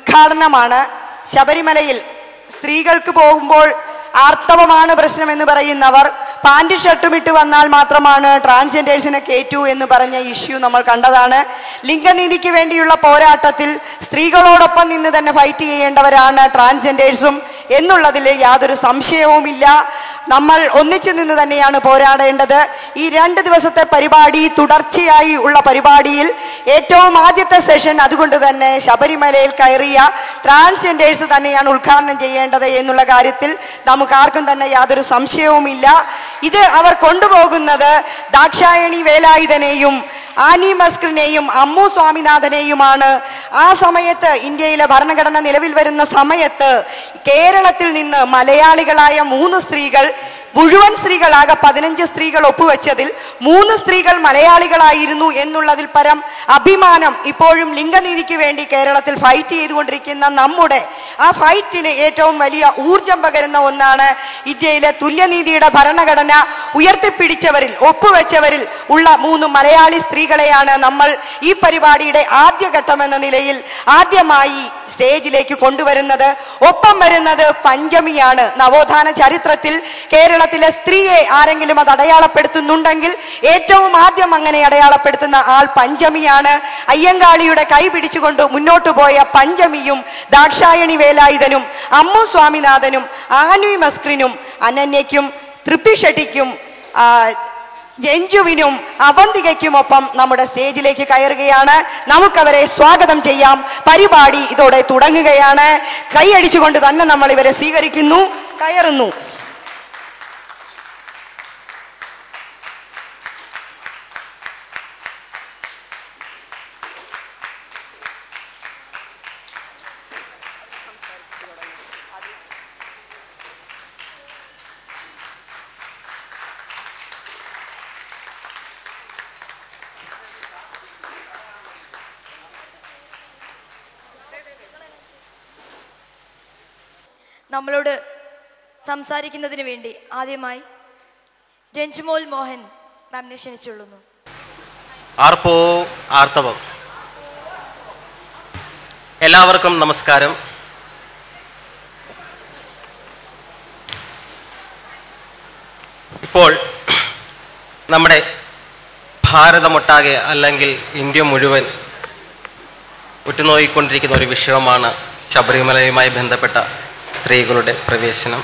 ഉദ്ഘാടനമാണ്. ശബരിമലയിൽ സ്ത്രീകൾക്ക് പോകുമ്പോൾ ആർത്തവമാണ് പ്രശ്നമെന്ന് പറയുന്നവർ പാൻറ് ഷർട്ടുമിട്ട് വന്നാൽ മാത്രമാണ് ട്രാൻസ്ജെൻഡേഴ്സിനെ കയറ്റൂ എന്ന് പറഞ്ഞ ഇഷ്യൂ നമ്മൾ കണ്ടതാണ്. ലിംഗനീതിക്ക് വേണ്ടിയുള്ള പോരാട്ടത്തിൽ സ്ത്രീകളോടൊപ്പം നിന്ന് തന്നെ ഫൈറ്റ് ചെയ്യേണ്ടവരാണ് ട്രാൻസ്ജെൻഡേഴ്സും എന്നുള്ളതിൽ യാതൊരു സംശയവുമില്ല. നമ്മൾ ഒന്നിച്ചു നിന്ന് തന്നെയാണ് പോരാടേണ്ടത്. ഈ 2 ദിവസത്തെ പരിപാടി തുടർച്ചയായി ഉള്ള പരിപാടിയിൽ ഏറ്റവും ആദ്യത്തെ സെഷൻ അതുകൊണ്ട് തന്നെ ശബരിമലയിൽ കയറിയ ട്രാൻസ്ജെൻഡേഴ്സ് തന്നെയാണ് ഉദ്ഘാടനം ചെയ്യേണ്ടത് എന്നുള്ള കാര്യത്തിൽ നമുക്ക് ആർക്കും തന്നെ യാതൊരു സംശയവുമില്ല. ഇത് അവർ കൊണ്ടുപോകുന്നത് ദാക്ഷായണി വേലായുധനെയും ആനി മസ്കറിനെയും അമ്മു സ്വാമിനാഥനെയുമാണ്. ആ സമയത്ത് ഇന്ത്യയിലെ ഭരണഘടന നിലവിൽ വരുന്ന സമയത്ത് കേരളത്തിൽ നിന്ന് മലയാളികളായ 3 സ്ത്രീകൾ, മുഴുവൻ സ്ത്രീകളാകെ 15 സ്ത്രീകൾ ഒപ്പുവെച്ചതിൽ 3 സ്ത്രീകൾ മലയാളികളായിരുന്നു എന്നുള്ളതിൽ പരം അഭിമാനം ഇപ്പോഴും ലിംഗനീതിക്ക് വേണ്ടി കേരളത്തിൽ ഫൈറ്റ് ചെയ്തുകൊണ്ടിരിക്കുന്ന നമ്മുടെ ആ ഫൈറ്റിന് ഏറ്റവും വലിയ ഊർജം പകരുന്ന ഒന്നാണ് ഇന്ത്യയിലെ തുല്യനീതിയുടെ ഭരണഘടന ഉയർത്തിപ്പിടിച്ചവരിൽ ഒപ്പുവെച്ചവരിൽ ഉള്ള 3 മലയാളി സ്ത്രീകളെയാണ് നമ്മൾ ഈ പരിപാടിയുടെ ആദ്യഘട്ടമെന്ന നിലയിൽ ആദ്യമായി സ്റ്റേജിലേക്ക് കൊണ്ടുവരുന്നത്. ഒപ്പം വരുന്നത് പഞ്ചമിയാണ്. നവോത്ഥാന ചരിത്രത്തിൽ കേരളത്തിലെ സ്ത്രീയെ ആരെങ്കിലും അത് അടയാളപ്പെടുത്തുന്നുണ്ടെങ്കിൽ ഏറ്റവും ആദ്യം അങ്ങനെ അടയാളപ്പെടുത്തുന്ന ആൾ പഞ്ചമിയാണ്. അയ്യങ്കാളിയുടെ കൈ പിടിച്ചുകൊണ്ട് മുന്നോട്ടു പോയ പഞ്ചമിയും ദാക്ഷായണി വേലായുധനും അമ്മു സ്വാമിനാഥനും ആനി മസ്കറിനും അനന്യയ്ക്കും തൃപ്തി ഷെട്ടിക്കും ജഞ്ജുവിനും അവന്തികയ്ക്കുമൊപ്പം നമ്മുടെ സ്റ്റേജിലേക്ക് കയറുകയാണ്. നമുക്കവരെ സ്വാഗതം ചെയ്യാം. പരിപാടി ഇതോടെ തുടങ്ങുകയാണ്. കൈയടിച്ചുകൊണ്ട് തന്നെ നമ്മൾ ഇവരെ സ്വീകരിക്കുന്നു, കയറുന്നു. നമ്മളോട് സംസാരിക്കുന്നതിന് വേണ്ടി ആദ്യമായി രഞ്ജുമോൾ മോഹൻ മാമിനെ ക്ഷണിച്ചുകൊള്ളുന്നു. ആർപ്പോ ആർത്തവം. എല്ലാവർക്കും നമസ്കാരം. ഇപ്പോൾ നമ്മുടെ ഭാരതമൊട്ടാകെ അല്ലെങ്കിൽ ഇന്ത്യ മുഴുവൻ ഉറ്റുനോക്കിക്കൊണ്ടിരിക്കുന്ന ഒരു വിഷയമാണ് ശബരിമലയുമായി ബന്ധപ്പെട്ട സ്ത്രീകളുടെ പ്രവേശനം.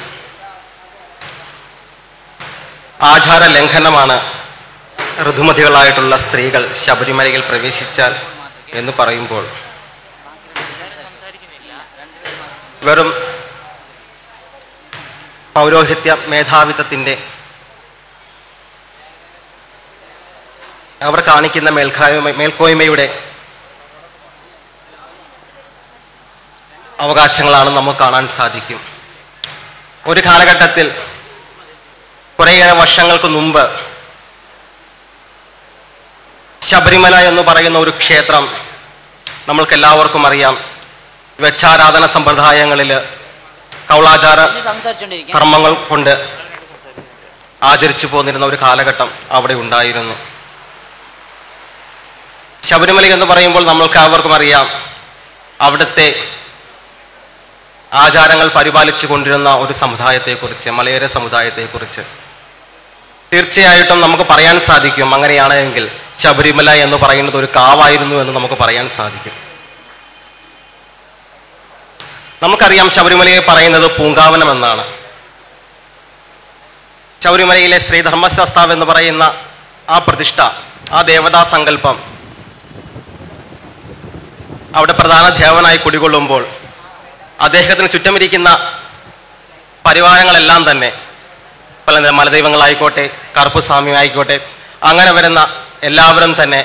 ആചാര ലംഘനമാണ് ഋതുമതികളായിട്ടുള്ള സ്ത്രീകൾ ശബരിമലയിൽ പ്രവേശിച്ചാൽ എന്ന് പറയുമ്പോൾ വെറും പൗരോഹിത്യ മേധാവിത്വത്തിൻ്റെ അവർ കാണിക്കുന്ന മേൽക്കോയ്മയുടെ അവകാശങ്ങളാണ് നമുക്ക് കാണാൻ സാധിക്കും. ഒരു കാലഘട്ടത്തിൽ കുറേയേറെ വർഷങ്ങൾക്ക് മുമ്പ് ശബരിമല എന്ന് പറയുന്ന ഒരു ക്ഷേത്രം നമ്മൾക്കെല്ലാവർക്കും അറിയാം. വെച്ചാരാധന സമ്പ്രദായങ്ങളിൽ കൗളാചാര കർമ്മങ്ങൾ കൊണ്ട് ആചരിച്ചു പോന്നിരുന്ന ഒരു കാലഘട്ടം അവിടെ ഉണ്ടായിരുന്നു. ശബരിമല എന്ന് പറയുമ്പോൾ നമ്മൾക്ക് എല്ലാവർക്കും അറിയാം അവിടുത്തെ ആചാരങ്ങൾ പരിപാലിച്ചു കൊണ്ടിരുന്ന ഒരു സമുദായത്തെക്കുറിച്ച്, മലയോര സമുദായത്തെക്കുറിച്ച്. തീർച്ചയായിട്ടും നമുക്ക് പറയാൻ സാധിക്കും, അങ്ങനെയാണെങ്കിൽ ശബരിമല എന്ന് പറയുന്നത് ഒരു കാവായിരുന്നു എന്ന് നമുക്ക് പറയാൻ സാധിക്കും. നമുക്കറിയാം ശബരിമലയെ പറയുന്നത് പൂങ്കാവനം എന്നാണ്. ശബരിമലയിലെ ശ്രീ ധർമ്മശാസ്താവ് എന്ന് പറയുന്ന ആ പ്രതിഷ്ഠ, ആ ദേവതാ സങ്കല്പം അവിടെ പ്രധാന ദേവനായി കുടികൊള്ളുമ്പോൾ അദ്ദേഹത്തിന് ചുറ്റുമിരിക്കുന്ന പരിവാരങ്ങളെല്ലാം തന്നെ പല മലദൈവങ്ങളായിക്കോട്ടെ, കറുപ്പുസ്വാമി ആയിക്കോട്ടെ, അങ്ങനെ വരുന്ന എല്ലാവരും തന്നെ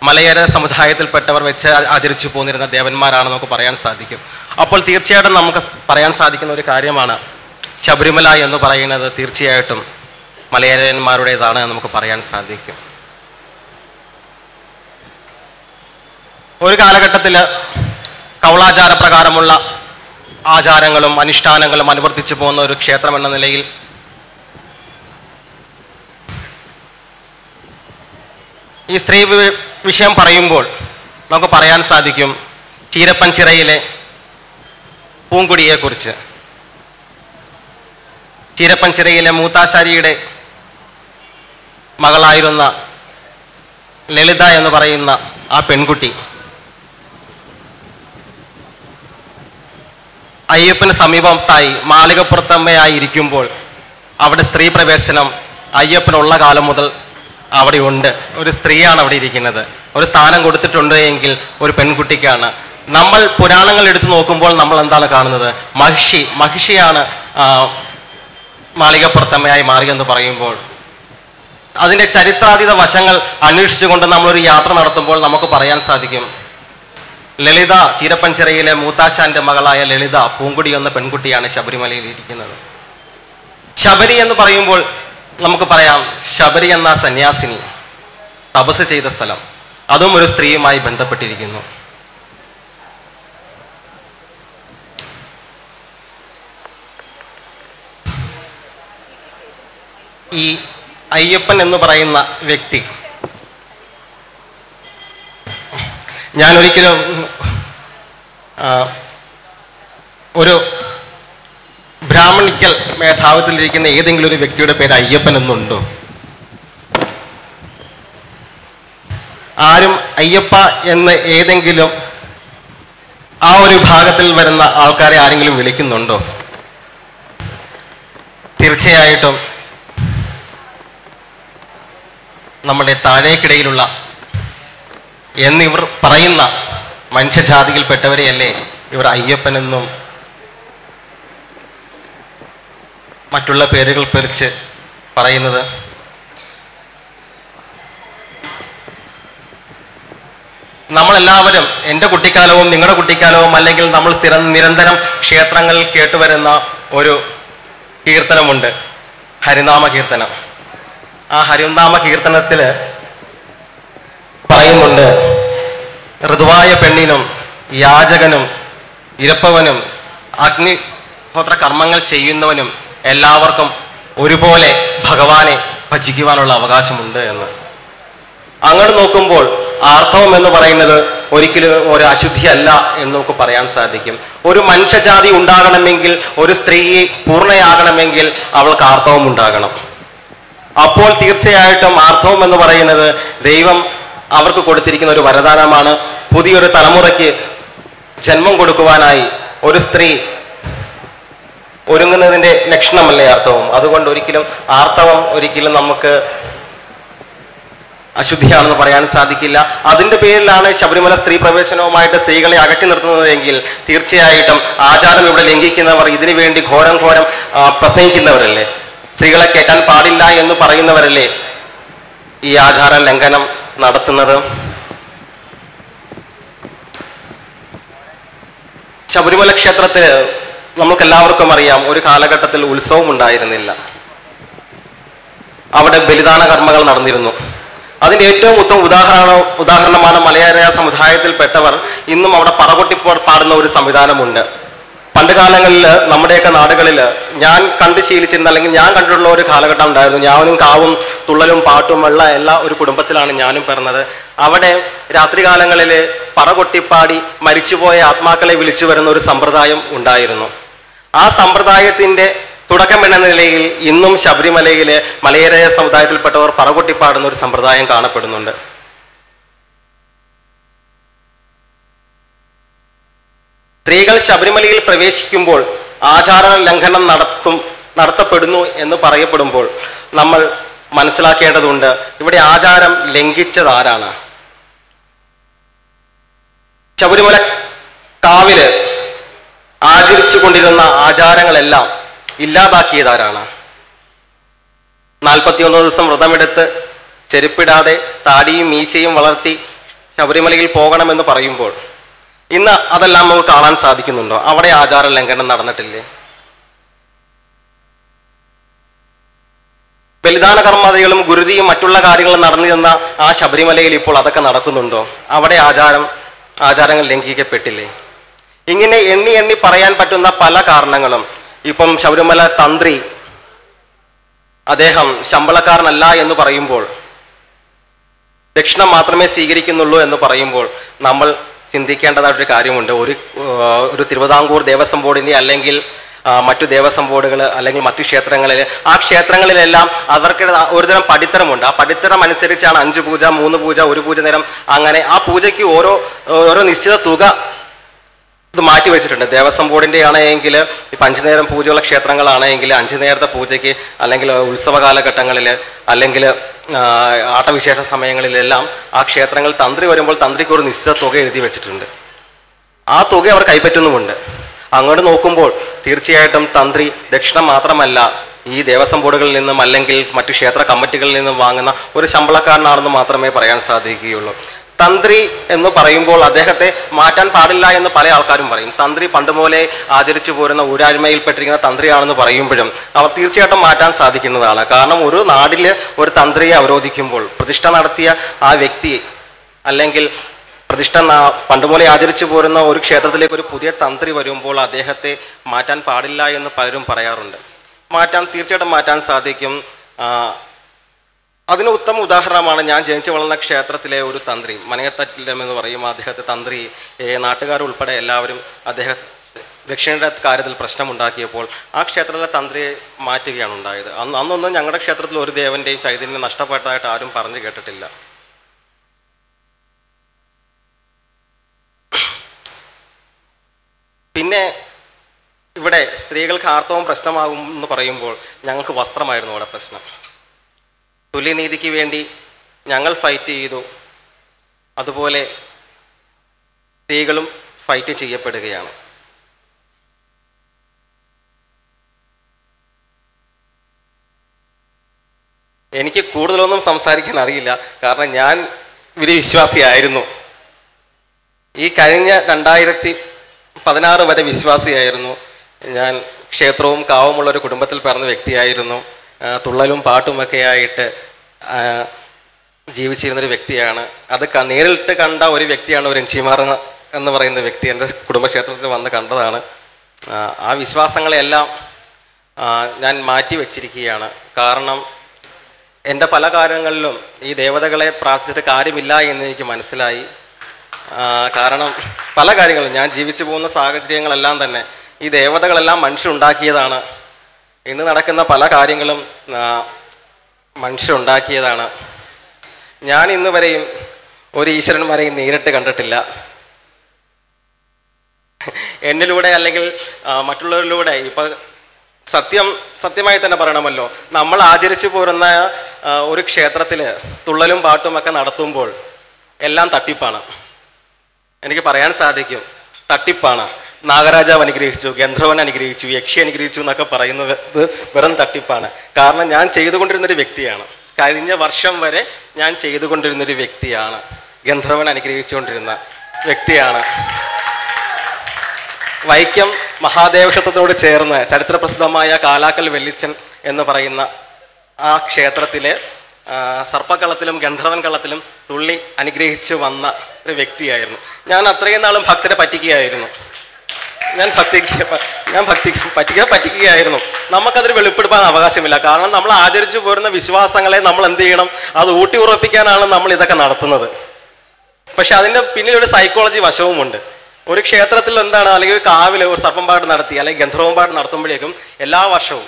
മലയോര സമുദായത്തിൽപ്പെട്ടവർ വെച്ച് ആചരിച്ചു പോന്നിരുന്ന ദേവന്മാരാണ് നമുക്ക് പറയാൻ സാധിക്കും. അപ്പോൾ തീർച്ചയായിട്ടും നമുക്ക് പറയാൻ സാധിക്കുന്ന ഒരു കാര്യമാണ് ശബരിമല എന്ന് പറയുന്നത് തീർച്ചയായിട്ടും മലയോരന്മാരുടേതാണ് എന്ന് നമുക്ക് പറയാൻ സാധിക്കും. ഒരു കാലഘട്ടത്തിൽ കൗളാചാര പ്രകാരമുള്ള ആചാരങ്ങളും അനുഷ്ഠാനങ്ങളും അനുവർത്തിച്ചു പോകുന്ന ഒരു ക്ഷേത്രം എന്ന നിലയിൽ ഈ സ്ത്രീ വിഷയം പറയുമ്പോൾ നമുക്ക് പറയാൻ സാധിക്കും ചീരപ്പൻചിറയിലെ പൂങ്കുടിയെക്കുറിച്ച്. ചീരപ്പൻചിറയിലെ മൂത്താശാരിയുടെ മകളായിരുന്ന ലളിത എന്ന് പറയുന്ന ആ പെൺകുട്ടി അയ്യപ്പന് സമീപത്തായി മാളികപ്പുറത്തമ്മയായി ഇരിക്കുമ്പോൾ അവിടെ സ്ത്രീ പ്രവേശനം അയ്യപ്പനുള്ള കാലം മുതൽ അവിടെ ഉണ്ട്. ഒരു സ്ത്രീയാണ് അവിടെ ഇരിക്കുന്നത്. ഒരു സ്ഥാനം കൊടുത്തിട്ടുണ്ട് എങ്കിൽ ഒരു പെൺകുട്ടിക്കാണ്. നമ്മൾ പുരാണങ്ങൾ എടുത്തു നോക്കുമ്പോൾ നമ്മൾ എന്താണ് കാണുന്നത്? മഹിഷിയാണ് മാളികപ്പുറത്തമ്മയായി മാറിയെന്ന് പറയുമ്പോൾ അതിൻ്റെ ചരിത്രാതീത വശങ്ങൾ അന്വേഷിച്ചുകൊണ്ട് നമ്മളൊരു യാത്ര നടത്തുമ്പോൾ നമുക്ക് പറയാൻ സാധിക്കും, ലളിത ചീരപ്പൻചിറയിലെ മൂത്താശാന്റെ മകളായ ലളിത പൂങ്കുടി എന്ന പെൺകുട്ടിയാണ് ശബരിമലയിൽ ഇരിക്കുന്നത്. ശബരി എന്ന് പറയുമ്പോൾ നമുക്ക് പറയാം, ശബരി എന്ന സന്യാസിനി തപസ് ചെയ്ത സ്ഥലം, അതും ഒരു സ്ത്രീയുമായി ബന്ധപ്പെട്ടിരിക്കുന്നു. ഈ അയ്യപ്പൻ എന്ന് പറയുന്ന വ്യക്തി, ഞാൻ ഒരിക്കലും ഒരു ബ്രാഹ്മണിക്കൽ മേധാവിത്വത്തിലിരിക്കുന്ന ഏതെങ്കിലും ഒരു വ്യക്തിയുടെ പേര് അയ്യപ്പൻ എന്നുണ്ടോ? ആരും അയ്യപ്പ എന്ന് ഏതെങ്കിലും ആ ഒരു വിഭാഗത്തിൽ വരുന്ന ആൾക്കാരെ ആരെങ്കിലും വിളിക്കുന്നുണ്ടോ? തീർച്ചയായിട്ടും നമ്മുടെ താഴേക്കിടയിലുള്ള എന്നിവർ പറയുന്ന മനുഷ്യജാതിയിൽപ്പെട്ടവരെയല്ലേ ഇവർ അയ്യപ്പനെന്നും മറ്റുള്ള പേരുകൾ പെരിച്ച് പറയുന്നത്. നമ്മളെല്ലാവരും, എൻ്റെ കുട്ടിക്കാലവും നിങ്ങളുടെ കുട്ടിക്കാലവും അല്ലെങ്കിൽ നമ്മൾ നിരന്തരം ക്ഷേത്രങ്ങളിൽ കേട്ടുവരുന്ന ഒരു കീർത്തനമുണ്ട്, ഹരിനാമ കീർത്തനം. ആ ഹരിനാമ കീർത്തനത്തിൽ പറയുന്നുണ്ട്, ഋതുവായ പെണ്ണിനും യാചകനും ഇരപ്പവനും അഗ്നിഹോത്ര കർമ്മങ്ങൾ ചെയ്യുന്നവനും എല്ലാവർക്കും ഒരുപോലെ ഭഗവാനെ ഭജിക്കുവാനുള്ള അവകാശമുണ്ട് എന്ന്. അങ്ങോട്ട് നോക്കുമ്പോൾ ആർത്തവം എന്ന് പറയുന്നത് ഒരിക്കലും ഒരു അശുദ്ധിയല്ല എന്ന് നമുക്ക് പറയാൻ സാധിക്കും. ഒരു മനുഷ്യജാതി ഉണ്ടാകണമെങ്കിൽ, ഒരു സ്ത്രീ പൂർണ്ണയാകണമെങ്കിൽ അവൾക്ക് ആർത്തവം ഉണ്ടാകണം. അപ്പോൾ തീർച്ചയായിട്ടും ആർത്തവം എന്ന് പറയുന്നത് ദൈവം അവർക്ക് കൊടുത്തിരിക്കുന്ന ഒരു വരദാനമാണ്. പുതിയൊരു തലമുറയ്ക്ക് ജന്മം കൊടുക്കുവാനായി ഒരു സ്ത്രീ ഒരുങ്ങുന്നതിൻ്റെ ലക്ഷണമല്ലേ ആർത്തവം. അതുകൊണ്ട് ഒരിക്കലും ആർത്തവം ഒരിക്കലും നമുക്ക് അശുദ്ധിയാണെന്ന് പറയാൻ സാധിക്കില്ല. അതിൻ്റെ പേരിലാണ് ശബരിമല സ്ത്രീ പ്രവേശനവുമായിട്ട് സ്ത്രീകളെ അകറ്റി നിർത്തുന്നതെങ്കിൽ തീർച്ചയായിട്ടും ആചാരം ഇവിടെ ലംഘിക്കുന്നവർ, ഇതിനു വേണ്ടി ഘോരം പ്രസംഗിക്കുന്നവരല്ലേ, സ്ത്രീകളെ കയറ്റാൻ പാടില്ല എന്ന് പറയുന്നവരല്ലേ ഈ ആചാര ലംഘനം നടത്തുന്നത്. ശബരിമല ക്ഷേത്രത്തിൽ നമുക്കെല്ലാവർക്കും അറിയാം, ഒരു കാലഘട്ടത്തിൽ ഉത്സവം ഉണ്ടായിരുന്നില്ല. അവിടെ ബലിദാന കർമ്മങ്ങൾ നടന്നിരുന്നു. അതിൻ്റെ ഏറ്റവും ഉത്തമ ഉദാഹരണമാണ് മലയാള സമുദായത്തിൽപ്പെട്ടവർ ഇന്നും അവിടെ പറകൊട്ടി പാടുന്ന ഒരു സംവിധാനമുണ്ട്. പണ്ട് കാലങ്ങളിൽ നമ്മുടെയൊക്കെ നാടുകളിൽ ഞാൻ കണ്ടു ശീലിച്ചിരുന്ന, അല്ലെങ്കിൽ ഞാൻ കണ്ടിട്ടുള്ള ഒരു കാലഘട്ടം ഉണ്ടായിരുന്നു. ഞാനും കാവും തുള്ളലും പാട്ടും ഉള്ള എല്ലാ ഒരു കുടുംബത്തിലാണ് ഞാനും പിറന്നത്. അവിടെ രാത്രികാലങ്ങളിൽ പറകൊട്ടിപ്പാടി മരിച്ചുപോയ ആത്മാക്കളെ വിളിച്ചു വരുന്ന ഒരു സമ്പ്രദായം ഉണ്ടായിരുന്നു. ആ സമ്പ്രദായത്തിൻ്റെ തുടക്കം എന്ന നിലയിൽ ഇന്നും ശബരിമലയിലെ മലയര സമുദായത്തിൽപ്പെട്ടവർ പറകൊട്ടിപ്പാടുന്ന ഒരു സമ്പ്രദായം കാണപ്പെടുന്നുണ്ട്. സ്ത്രീകൾ ശബരിമലയിൽ പ്രവേശിക്കുമ്പോൾ ആചാര ലംഘനം നടത്തപ്പെടുന്നു എന്ന് പറയപ്പെടുമ്പോൾ നമ്മൾ മനസ്സിലാക്കേണ്ടതുണ്ട്, ഇവിടെ ആചാരം ലംഘിച്ചത് ആരാണ്? ശബരിമല കാവില് ആചരിച്ചു കൊണ്ടിരുന്ന ആചാരങ്ങളെല്ലാം ഇല്ലാതാക്കിയതാരാണ്? 41 ദിവസം വ്രതമെടുത്ത് ചെരുപ്പിടാതെ താടിയും മീശയും വളർത്തി ശബരിമലയിൽ പോകണമെന്ന് പറയുമ്പോൾ ഇന്ന് അതെല്ലാം നമുക്ക് കാണാൻ സാധിക്കുന്നുണ്ടോ? അവിടെ ആചാര ലംഘനം നടന്നിട്ടില്ലേ? ബലിദാന കർമ്മതകളും ഗുരുതിയും മറ്റുള്ള കാര്യങ്ങളും നടന്നിരുന്ന ആ ശബരിമലയിൽ ഇപ്പോൾ അതൊക്കെ നടക്കുന്നുണ്ടോ? അവിടെ ആചാരങ്ങൾ ലംഘിക്കപ്പെട്ടില്ലേ? ഇങ്ങനെ എണ്ണി എണ്ണി പറയാൻ പറ്റുന്ന പല കാരണങ്ങളും. ഇപ്പം ശബരിമല തന്ത്രി അദ്ദേഹം ശമ്പളക്കാരനല്ല എന്ന് പറയുമ്പോൾ, ദക്ഷിണ മാത്രമേ സ്വീകരിക്കുന്നുള്ളൂ എന്ന് പറയുമ്പോൾ നമ്മൾ ചിന്തിക്കേണ്ടതായിട്ടൊരു കാര്യമുണ്ട്. ഒരു തിരുവിതാംകൂർ ദേവസ്വം ബോർഡിൻ്റെ അല്ലെങ്കിൽ മറ്റു ദേവസ്വം ബോർഡുകൾ അല്ലെങ്കിൽ മറ്റു ക്ഷേത്രങ്ങളിൽ, ആ ക്ഷേത്രങ്ങളിലെല്ലാം അവർക്ക് ഒരുതരം പടിത്തരമുണ്ട്. ആ പടിത്തരം അനുസരിച്ചാണ് 5 പൂജ, 3 പൂജ, 1 പൂജ നേരം, അങ്ങനെ ആ പൂജയ്ക്ക് ഓരോ നിശ്ചിത തുക ഇത് മാറ്റി വെച്ചിട്ടുണ്ട്. ദേവസ്വം ബോർഡിൻ്റെ ആണെങ്കിൽ ഇപ്പം 5 നേരം പൂജയുള്ള ക്ഷേത്രങ്ങളാണെങ്കിൽ 5 നേരത്തെ പൂജയ്ക്ക്, അല്ലെങ്കിൽ ഉത്സവ കാലഘട്ടങ്ങളിൽ, അല്ലെങ്കിൽ ആട്ടവിശേഷ സമയങ്ങളിലെല്ലാം ആ ക്ഷേത്രങ്ങൾ തന്ത്രി വരുമ്പോൾ തന്ത്രിക്ക് ഒരു നിശ്ചിത തുക എഴുതി വെച്ചിട്ടുണ്ട്. ആ തുക അവർ കൈപ്പറ്റുന്നുമുണ്ട്. അങ്ങോട്ട് നോക്കുമ്പോൾ തീർച്ചയായിട്ടും തന്ത്രി ദക്ഷിണം മാത്രമല്ല ഈ ദേവസ്വം ബോർഡുകളിൽ നിന്നും അല്ലെങ്കിൽ മറ്റു ക്ഷേത്ര കമ്മിറ്റികളിൽ നിന്നും വാങ്ങുന്ന ഒരു ശമ്പളക്കാരനാണെന്ന് മാത്രമേ പറയാൻ സാധിക്കുകയുള്ളൂ. തന്ത്രി എന്ന് പറയുമ്പോൾ അദ്ദേഹത്തെ മാറ്റാൻ പാടില്ല എന്ന് പല ആൾക്കാരും പറയും. തന്ത്രി പണ്ടുപോലെ ആചരിച്ചു പോരുന്ന ഊരായ്മയിൽപ്പെട്ടിരിക്കുന്ന തന്ത്രിയാണെന്ന് പറയുമ്പോഴും അവർ തീർച്ചയായിട്ടും മാറ്റാൻ സാധിക്കുന്നതാണ്. കാരണം ഒരു നാട്ടിൽ ഒരു തന്ത്രിയെ അവരോധിക്കുമ്പോൾ പ്രതിഷ്ഠ നടത്തിയ ആ വ്യക്തി അല്ലെങ്കിൽ പ്രതിഷ്ഠ പണ്ടുപോലെ ആചരിച്ചു പോരുന്ന ഒരു ക്ഷേത്രത്തിലേക്ക് ഒരു പുതിയ തന്ത്രി വരുമ്പോൾ അദ്ദേഹത്തെ മാറ്റാൻ പാടില്ല എന്ന് പലരും പറയാറുണ്ട്. തീർച്ചയായിട്ടും മാറ്റാൻ സാധിക്കും. അതിന് ഉത്തമ ഉദാഹരണമാണ് ഞാൻ ജനിച്ചു വളർന്ന ക്ഷേത്രത്തിലെ ഒരു തന്ത്രി, മനയത്തറ്റം എന്ന് പറയും. അദ്ദേഹത്തെ തന്ത്രി നാട്ടുകാരുൾപ്പെടെ എല്ലാവരും അദ്ദേഹം ദക്ഷിണയുടെ കാര്യത്തിൽ പ്രശ്നമുണ്ടാക്കിയപ്പോൾ ആ ക്ഷേത്രത്തിലെ തന്ത്രിയെ മാറ്റുകയാണ് ഉണ്ടായത്. അന്നൊന്നും ഞങ്ങളുടെ ക്ഷേത്രത്തിൽ ഒരു ദേവൻ്റെയും ചൈതന്യം നഷ്ടപ്പെട്ടതായിട്ട് ആരും പറഞ്ഞു കേട്ടിട്ടില്ല. പിന്നെ ഇവിടെ സ്ത്രീകൾക്ക് ആർത്തവം പ്രശ്നമാകും എന്ന് പറയുമ്പോൾ ഞങ്ങൾക്ക് വസ്ത്രമായിരുന്നു അവിടെ പ്രശ്നം. തുല്യനീതിക്ക് വേണ്ടി ഞങ്ങൾ ഫൈറ്റ് ചെയ്തു. അതുപോലെ സ്ത്രീകളും ഫൈറ്റ് ചെയ്യപ്പെടുകയാണ്. എനിക്ക് കൂടുതലൊന്നും സംസാരിക്കാൻ അറിയില്ല, കാരണം ഞാൻ ഒരു വിശ്വാസിയായിരുന്നു. ഈ കഴിഞ്ഞ 2016 വരെ വിശ്വാസിയായിരുന്നു ഞാൻ. ക്ഷേത്രവും കാവുമുള്ളൊരു കുടുംബത്തിൽ പിറന്ന വ്യക്തിയായിരുന്നു. തുള്ളലും പാട്ടുമൊക്കെ ആയിട്ട് ജീവിച്ചിരുന്നൊരു വ്യക്തിയാണ്. അത് നേരിട്ട് കണ്ട ഒരു വ്യക്തിയാണ് ഒരു എൻജിമാർ എന്ന് പറയുന്ന വ്യക്തി. എൻ്റെ കുടുംബക്ഷേത്രത്തിൽ വന്ന് കണ്ടതാണ്. ആ വിശ്വാസങ്ങളെല്ലാം ഞാൻ മാറ്റി വച്ചിരിക്കുകയാണ്. കാരണം എൻ്റെ പല കാര്യങ്ങളിലും ഈ ദേവതകളെ പ്രാർത്ഥിച്ചിട്ട് കാര്യമില്ല എന്ന് എനിക്ക് മനസ്സിലായി. കാരണം പല കാര്യങ്ങളും ഞാൻ ജീവിച്ചു പോകുന്ന സാഹചര്യങ്ങളെല്ലാം തന്നെ ഈ ദേവതകളെല്ലാം മനുഷ്യരുണ്ടാക്കിയതാണ്. ഇന്ന് നടക്കുന്ന പല കാര്യങ്ങളും മനുഷ്യരുണ്ടാക്കിയതാണ്. ഞാൻ ഇന്ന് വരെയും ഒരു ഈശ്വരന്മാരെയും നേരിട്ട് കണ്ടിട്ടില്ല. എന്നിലൂടെ അല്ലെങ്കിൽ മറ്റുള്ളവരിലൂടെ ഇപ്പം സത്യമായി തന്നെ പറയണമല്ലോ, നമ്മൾ ആചരിച്ചു പോരുന്ന ഒരു ക്ഷേത്രത്തിൽ തുള്ളലും പാട്ടും ഒക്കെ നടത്തുമ്പോൾ എല്ലാം തട്ടിപ്പാണ്. എനിക്ക് പറയാൻ സാധിക്കും, തട്ടിപ്പാണ്. നാഗരാജാവ് അനുഗ്രഹിച്ചു, ഗന്ധർവൻ അനുഗ്രഹിച്ചു, യക്ഷി അനുഗ്രഹിച്ചു എന്നൊക്കെ പറയുന്നത് വെറും തട്ടിപ്പാണ്. കാരണം ഞാൻ ചെയ്തുകൊണ്ടിരുന്നൊരു വ്യക്തിയാണ്. കഴിഞ്ഞ വർഷം വരെ ഞാൻ ചെയ്തുകൊണ്ടിരുന്നൊരു വ്യക്തിയാണ്. ഗന്ധർവൻ അനുഗ്രഹിച്ചുകൊണ്ടിരുന്ന വ്യക്തിയാണ്. വൈക്കം മഹാദേവ ക്ഷേത്രത്തോട് ചേർന്ന് ചരിത്രപ്രസിദ്ധമായ കാലാക്കൽ വെള്ളിച്ചൻ എന്ന് പറയുന്ന ആ ക്ഷേത്രത്തിലെ സർപ്പക്കളത്തിലും ഗന്ധർവൻ കളത്തിലും തുള്ളി അനുഗ്രഹിച്ചു വന്ന ഒരു വ്യക്തിയായിരുന്നു ഞാൻ. അത്രയും നാളും ഭക്തരെ പറ്റിക്കുകയായിരുന്നു. ഞാൻ പറ്റിക്കുകയായിരുന്നു. നമുക്കതൊരു വെളിപ്പെടുത്താൻ അവകാശമില്ല. കാരണം നമ്മൾ ആചരിച്ചു പോരുന്ന വിശ്വാസങ്ങളെ നമ്മൾ എന്ത് ചെയ്യണം, അത് ഊട്ടി ഉറപ്പിക്കാനാണ് നമ്മൾ ഇതൊക്കെ നടത്തുന്നത്. പക്ഷെ അതിൻ്റെ പിന്നിലൊരു സൈക്കോളജി വശവുമുണ്ട്. ഒരു ക്ഷേത്രത്തിൽ എന്താണ്, അല്ലെങ്കിൽ ഒരു കാവിൽ ഒരു സർപ്പം പാട്ട് നടത്തി അല്ലെങ്കിൽ ഗന്ധർവം പാട്ട് നടത്തുമ്പോഴേക്കും എല്ലാ വർഷവും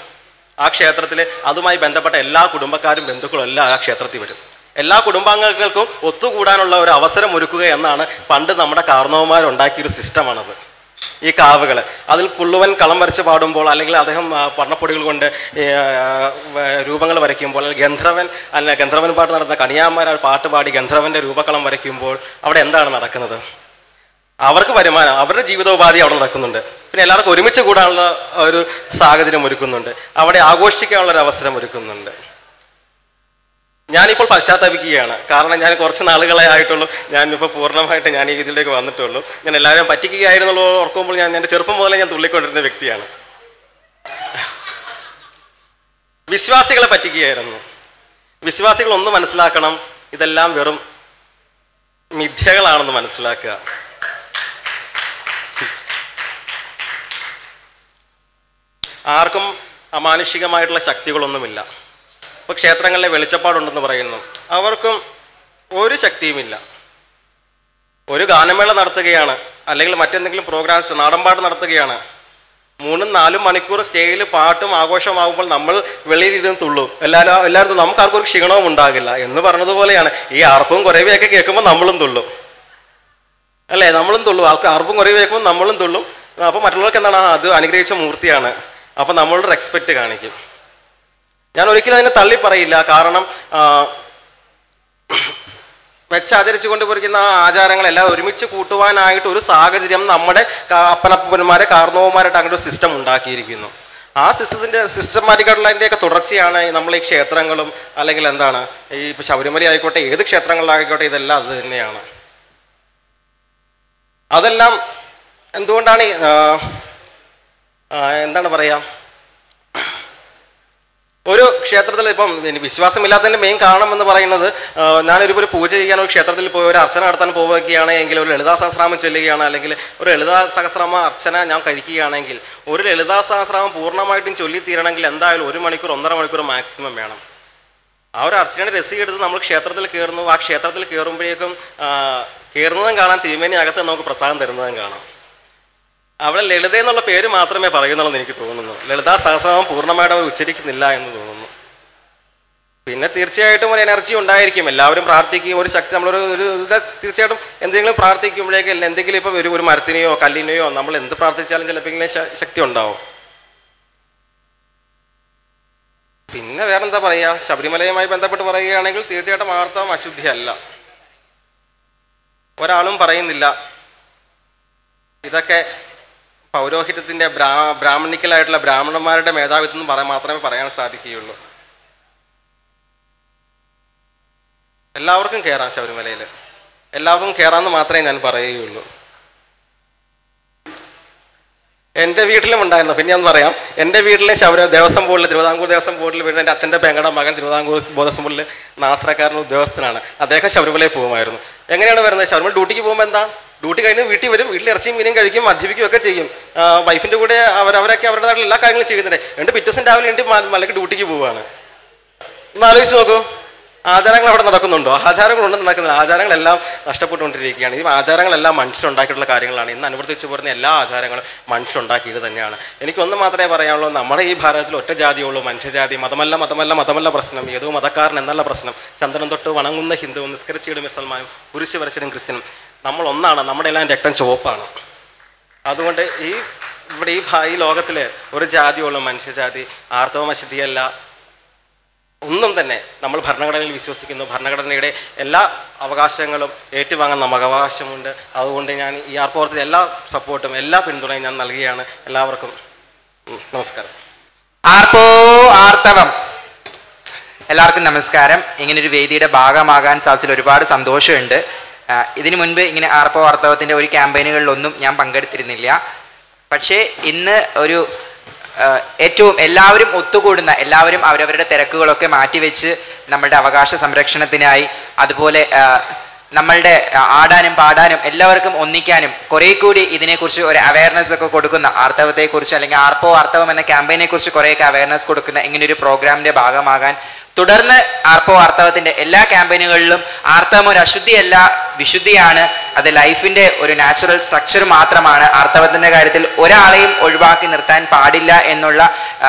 ആ ക്ഷേത്രത്തിൽ അതുമായി ബന്ധപ്പെട്ട എല്ലാ കുടുംബക്കാരും ബന്ധുക്കളും എല്ലാം ആ ക്ഷേത്രത്തിൽ വരും. എല്ലാ കുടുംബാംഗങ്ങൾക്കും ഒത്തുകൂടാനുള്ള ഒരു അവസരം ഒരുക്കുക എന്നാണ് പണ്ട് നമ്മുടെ കാർന്നവന്മാരുണ്ടാക്കിയൊരു സിസ്റ്റമാണത്. ഈ കാവുകൾ അതിൽ പുള്ളുവൻ കളം വരച്ച് പാടുമ്പോൾ അല്ലെങ്കിൽ അദ്ദേഹം വർണ്ണപ്പൊടികൾ കൊണ്ട് രൂപങ്ങൾ വരയ്ക്കുമ്പോൾ, അല്ലെങ്കിൽ ഗന്ധർവൻ പാട്ട് നടത്തുന്ന കണിയാന്മാർ പാട്ട് പാടി ഗന്ധർവൻ്റെ രൂപക്കളം വരയ്ക്കുമ്പോൾ അവിടെ എന്താണ് നടക്കുന്നത്? അവർക്ക് വരുമാനം, അവരുടെ ജീവിതോപാധി അവിടെ നടക്കുന്നുണ്ട്. പിന്നെ എല്ലാവർക്കും ഒരുമിച്ച് കൂടാനുള്ള ഒരു സാഹചര്യം ഒരുക്കുന്നുണ്ട്. അവിടെ ആഘോഷിക്കാനുള്ളൊരു അവസരം ഒരുക്കുന്നുണ്ട്. ഞാനിപ്പോൾ പശ്ചാത്തപിക്കുകയാണ്. കാരണം ഞാൻ കുറച്ച് നാളുകളെ ആയിട്ടുള്ളൂ, ഞാനിപ്പോൾ പൂർണ്ണമായിട്ട് ഞാൻ ഈ ഇതിലേക്ക് വന്നിട്ടുള്ളൂ. ഞാൻ എല്ലാവരും പറ്റിക്കുകയായിരുന്നുള്ളൂ ഓർക്കുമ്പോൾ ഞാൻ എൻ്റെ ചെറുപ്പം മുതലേ ഞാൻ തുള്ളിക്കൊണ്ടിരുന്ന വ്യക്തിയാണ്. വിശ്വാസികളെ പറ്റിക്കുകയായിരുന്നു. വിശ്വാസികൾ ഒന്ന് മനസ്സിലാക്കണം, ഇതെല്ലാം വെറും മിഥ്യകളാണെന്ന് മനസ്സിലാക്കുക. ആർക്കും അമാനുഷികമായിട്ടുള്ള ശക്തികളൊന്നുമില്ല. ഇപ്പോൾ ക്ഷേത്രങ്ങളിലെ വെളിച്ചപ്പാടുണ്ടെന്ന് പറയുന്നു, അവർക്കും ഒരു ശക്തിയുമില്ല. ഒരു ഗാനമേള നടത്തുകയാണ്, അല്ലെങ്കിൽ മറ്റെന്തെങ്കിലും പ്രോഗ്രാംസ് നാടൻപാട്ട് നടത്തുകയാണ്, 3-4 മണിക്കൂർ സ്റ്റേജിൽ പാട്ടും ആഘോഷമാകുമ്പോൾ നമ്മൾ വെളിയിലിരുന്ന് തുള്ളും. എല്ലാവരും നമുക്ക് ആർക്കും ഒരു ക്ഷീണവും ഉണ്ടാകില്ല എന്ന് പറഞ്ഞതുപോലെയാണ് ഈ ആർപ്പും കുറവയൊക്കെ കേൾക്കുമ്പോൾ നമ്മളും തുള്ളും, അല്ലേ? നമ്മളും തുള്ളും. ആർപ്പും കുറവ് കേൾക്കുമ്പോൾ നമ്മളും തുള്ളും. അപ്പോൾ മറ്റുള്ളവർക്ക് എന്താണ്, അത് അനുഗ്രഹിച്ച മൂർത്തിയാണ്, അപ്പോൾ നമ്മളോട് റെസ്പെക്റ്റ് കാണിക്കും. ഞാൻ ഒരിക്കലും അതിനെ തള്ളി പറയില്ല. കാരണം വെച്ചാചരിച്ചു കൊണ്ടുപോയിരിക്കുന്ന ആ ആചാരങ്ങളെല്ലാം ഒരുമിച്ച് കൂട്ടുവാനായിട്ട് ഒരു സാഹചര്യം നമ്മുടെ അപ്പനപ്പന്മാരെ കാർന്നവന്മാരായിട്ട് അങ്ങനെ ഒരു സിസ്റ്റം ഉണ്ടാക്കിയിരിക്കുന്നു. ആ സിസ്റ്റമാറ്റിക്കായിട്ടുള്ളതിൻ്റെയൊക്കെ തുടർച്ചയാണ് നമ്മൾ ഈ ക്ഷേത്രങ്ങളും, അല്ലെങ്കിൽ എന്താണ് ഈ ഇപ്പോൾ ശബരിമല ആയിക്കോട്ടെ, ഏത് ക്ഷേത്രങ്ങളിലായിക്കോട്ടെ, ഇതെല്ലാം അത് തന്നെയാണ്. അതെല്ലാം എന്തുകൊണ്ടാണ് എന്താണ് പറയുക, ഒരു ക്ഷേത്രത്തിൽ ഇപ്പം വിശ്വാസമില്ലാത്തതിൻ്റെ മെയിൻ കാരണം എന്ന് പറയുന്നത്, ഞാനൊരു പൂജ ചെയ്യാൻ ഒരു ക്ഷേത്രത്തിൽ പോയി ഒരു അർച്ചന നടത്താൻ പോവുകയാണെങ്കിൽ ഒരു ലളിതാ സഹസ്രനാമം ചൊല്ലുകയാണ്, അല്ലെങ്കിൽ ഒരു ലളിതാ സഹസ്രനാമ അർച്ചന ഞാൻ കഴിക്കുകയാണെങ്കിൽ, ഒരു ലളിതാ സഹസ്രനാമം പൂർണ്ണമായിട്ടും ചൊല്ലിത്തീരണമെങ്കിൽ എന്തായാലും 1 മണിക്കൂർ 1.5 മണിക്കൂർ മാക്സിമം വേണം. ആ ഒരു അർച്ചനയുടെ രസീത് എടുത്ത് നമ്മൾ ക്ഷേത്രത്തിൽ കയറുന്നു. ആ ക്ഷേത്രത്തിൽ കയറുമ്പോഴേക്കും കയറുന്നതും കാണാം, തിരുമേനി അകത്ത് നമുക്ക് പ്രസാദം തരുന്നതും കാണാം. അവിടെ ലളിത എന്നുള്ള പേര് മാത്രമേ പറയുന്നുള്ളൂ എനിക്ക് തോന്നുന്നു. ലളിതാ സഹസ്രനാമം പൂർണ്ണമായിട്ട് അവർ ഉച്ചരിക്കുന്നില്ല എന്ന് തോന്നുന്നു. പിന്നെ തീർച്ചയായിട്ടും ഒരു എനർജി ഉണ്ടായിരിക്കും, എല്ലാവരും പ്രാർത്ഥിക്കുകയും ഒരു ശക്തി, നമ്മളൊരു തീർച്ചയായിട്ടും എന്തെങ്കിലും പ്രാർത്ഥിക്കുമ്പോഴേക്കും എന്തെങ്കിലും ഇപ്പോൾ ഒരു മരത്തിനെയോ കല്ലിനെയോ നമ്മൾ എന്ത് പ്രാർത്ഥിച്ചാലും ചിലപ്പോൾ ശക്തി ഉണ്ടാവും. പിന്നെ വേറെന്താ പറയുക, ശബരിമലയുമായി ബന്ധപ്പെട്ട് പറയുകയാണെങ്കിൽ തീർച്ചയായിട്ടും ആർത്തവം അശുദ്ധിയല്ല. ഒരാളും പറയുന്നില്ല ഇതൊക്കെ പൗരോഹിത്യത്തിൻ്റെ ബ്രാഹ്മണിക്കലായിട്ടുള്ള ബ്രാഹ്മണന്മാരുടെ മേധാവിത്വം എന്ന് മാത്രമേ പറയാൻ സാധിക്കുകയുള്ളൂ. എല്ലാവർക്കും കയറാം ശബരിമലയിൽ, എല്ലാവർക്കും കയറാമെന്ന് മാത്രമേ ഞാൻ പറയുകയുള്ളൂ. എൻ്റെ വീട്ടിലും ഉണ്ടായിരുന്നു. പിന്നെ ഞാൻ പറയാം, എൻ്റെ വീട്ടിലെ ദേവസ്വം ബോർഡിൽ, തിരുവിതാംകൂർ ദേവസ്വം ബോർഡിൽ വീട് എൻ്റെ അച്ഛൻ്റെ പെങ്ങളുടെ മകൻ തിരുവിതാംകൂർ ദേവസ്വം ബോർഡിൽ നാസ്രക്കാരൻ ഉദ്യോഗസ്ഥനാണ്. അദ്ദേഹം ശബരിമലയിൽ പോകുമായിരുന്നു. എങ്ങനെയാണ് വരുന്നത്? ശബരിമല ഡ്യൂട്ടിക്ക് പോകുമ്പോൾ എന്താ, ഡ്യൂട്ടി കഴിഞ്ഞ് വീട്ടിൽ വരും, വീട്ടിൽ ഇറച്ചിയും മീനും കഴിക്കും, മദ്യപിക്കും ഒക്കെ ചെയ്യും. വൈഫിൻ്റെ കൂടെ അവരൊക്കെ അവരുടേതായിട്ടുള്ള എല്ലാ കാര്യങ്ങളും ചെയ്യുന്നുണ്ട്. എന്നിട്ട് പിറ്റേ ദിവസം രാവിലെ എൻ്റെ മലക്ക് ഡ്യൂട്ടിക്ക് പോവുകയാണ്. ഒന്ന് ആലോചിച്ച് നോക്കൂ, ആചാരങ്ങൾ അവിടെ നടക്കുന്നുണ്ടോ? ആചാരങ്ങളൊന്നും നടക്കുന്നില്ല. ആചാരങ്ങളെല്ലാം നഷ്ടപ്പെട്ടുകൊണ്ടിരിക്കുകയാണ്. ഈ ആചാരങ്ങളെല്ലാം മനുഷ്യരുണ്ടാക്കിയിട്ടുള്ള കാര്യങ്ങളാണ്. ഇന്ന് അനുവർത്തിച്ചു പോരുന്ന എല്ലാ ആചാരങ്ങളും മനുഷ്യരുണ്ടാക്കിയത് തന്നെയാണ്. എനിക്കൊന്ന് മാത്രമേ പറയാനുള്ളൂ, നമ്മുടെ ഈ ഭാരതത്തിൽ ഒറ്റ ജാതിയുള്ളൂ, മനുഷ്യജാതി. മതമല്ല പ്രശ്നം, ഏതോ മതക്കാരൻ എന്നല്ല പ്രശ്നം. ചന്ദ്രൻ തൊട്ട് വണങ്ങുന്ന ഹിന്ദുവും നിസ്കരിച്ചിടും മുസൽമാനും കുരിശ് വരച്ചിടും ക്രിസ്ത്യനും. നമ്മൾ ഒന്നാണ്, നമ്മുടെ എല്ലാം രക്തം ചുവപ്പാണ്. അതുകൊണ്ട് ഇവിടെ ഈ ലോകത്തിൽ ഒരു ജാതിയുള്ളൂ, മനുഷ്യജാതി. ആർത്തവം അശുദ്ധിയല്ല, ഒന്നും തന്നെ. നമ്മൾ ഭരണഘടനയിൽ വിശ്വസിക്കുന്നു. ഭരണഘടനയുടെ എല്ലാ അവകാശങ്ങളും ഏറ്റുവാങ്ങാൻ നമുക്ക് അവകാശമുണ്ട്. അതുകൊണ്ട് ഞാൻ ഈ ആർപ്പവത്തിൽ എല്ലാ സപ്പോർട്ടും എല്ലാ പിന്തുണയും ഞാൻ നൽകുകയാണ്. എല്ലാവർക്കും നമസ്കാരം. ആർത്തവം. എല്ലാവർക്കും നമസ്കാരം. ഇങ്ങനൊരു വേദിയുടെ ഭാഗമാകാൻ സാധിച്ചതിൽ ഒരുപാട് സന്തോഷമുണ്ട്. ഇതിനു മുൻപ് ഇങ്ങനെ ആർത്തവത്തിൻ്റെ ഒരു ക്യാമ്പയിനുകളിലൊന്നും ഞാൻ പങ്കെടുത്തിരുന്നില്ല. പക്ഷേ ഇന്ന് ഒരു ഏറ്റവും എല്ലാവരും ഒത്തുകൂടുന്ന, എല്ലാവരും അവരവരുടെ തിരക്കുകളൊക്കെ മാറ്റിവെച്ച് നമ്മളുടെ അവകാശ സംരക്ഷണത്തിനായി, അതുപോലെ നമ്മളുടെ ആടാനും പാടാനും എല്ലാവർക്കും ഒന്നിക്കാനും കുറേ കൂടി ഇതിനെക്കുറിച്ച് ഒരു അവയർനെസ് ഒക്കെ കൊടുക്കുന്ന, ആർത്തവത്തെക്കുറിച്ച് അല്ലെങ്കിൽ ആർത്തവം എന്ന ക്യാമ്പയിനെ കുറിച്ച് കുറേയൊക്കെ അവയർനെസ് കൊടുക്കുന്ന ഇങ്ങനൊരു പ്രോഗ്രാമിൻ്റെ ഭാഗമാകാൻ, തുടർന്ന് ആർത്തവത്തിൻ്റെ എല്ലാ ക്യാമ്പയിനുകളിലും ആർത്തവം ഒരു അശുദ്ധിയല്ല, വിശുദ്ധിയാണ്, അത് ലൈഫിൻ്റെ ഒരു നാച്ചുറൽ സ്ട്രക്ചർ മാത്രമാണ്, ആർത്തവത്തിൻ്റെ കാര്യത്തിൽ ഒരാളെയും ഒഴിവാക്കി നിർത്താൻ പാടില്ല എന്നുള്ള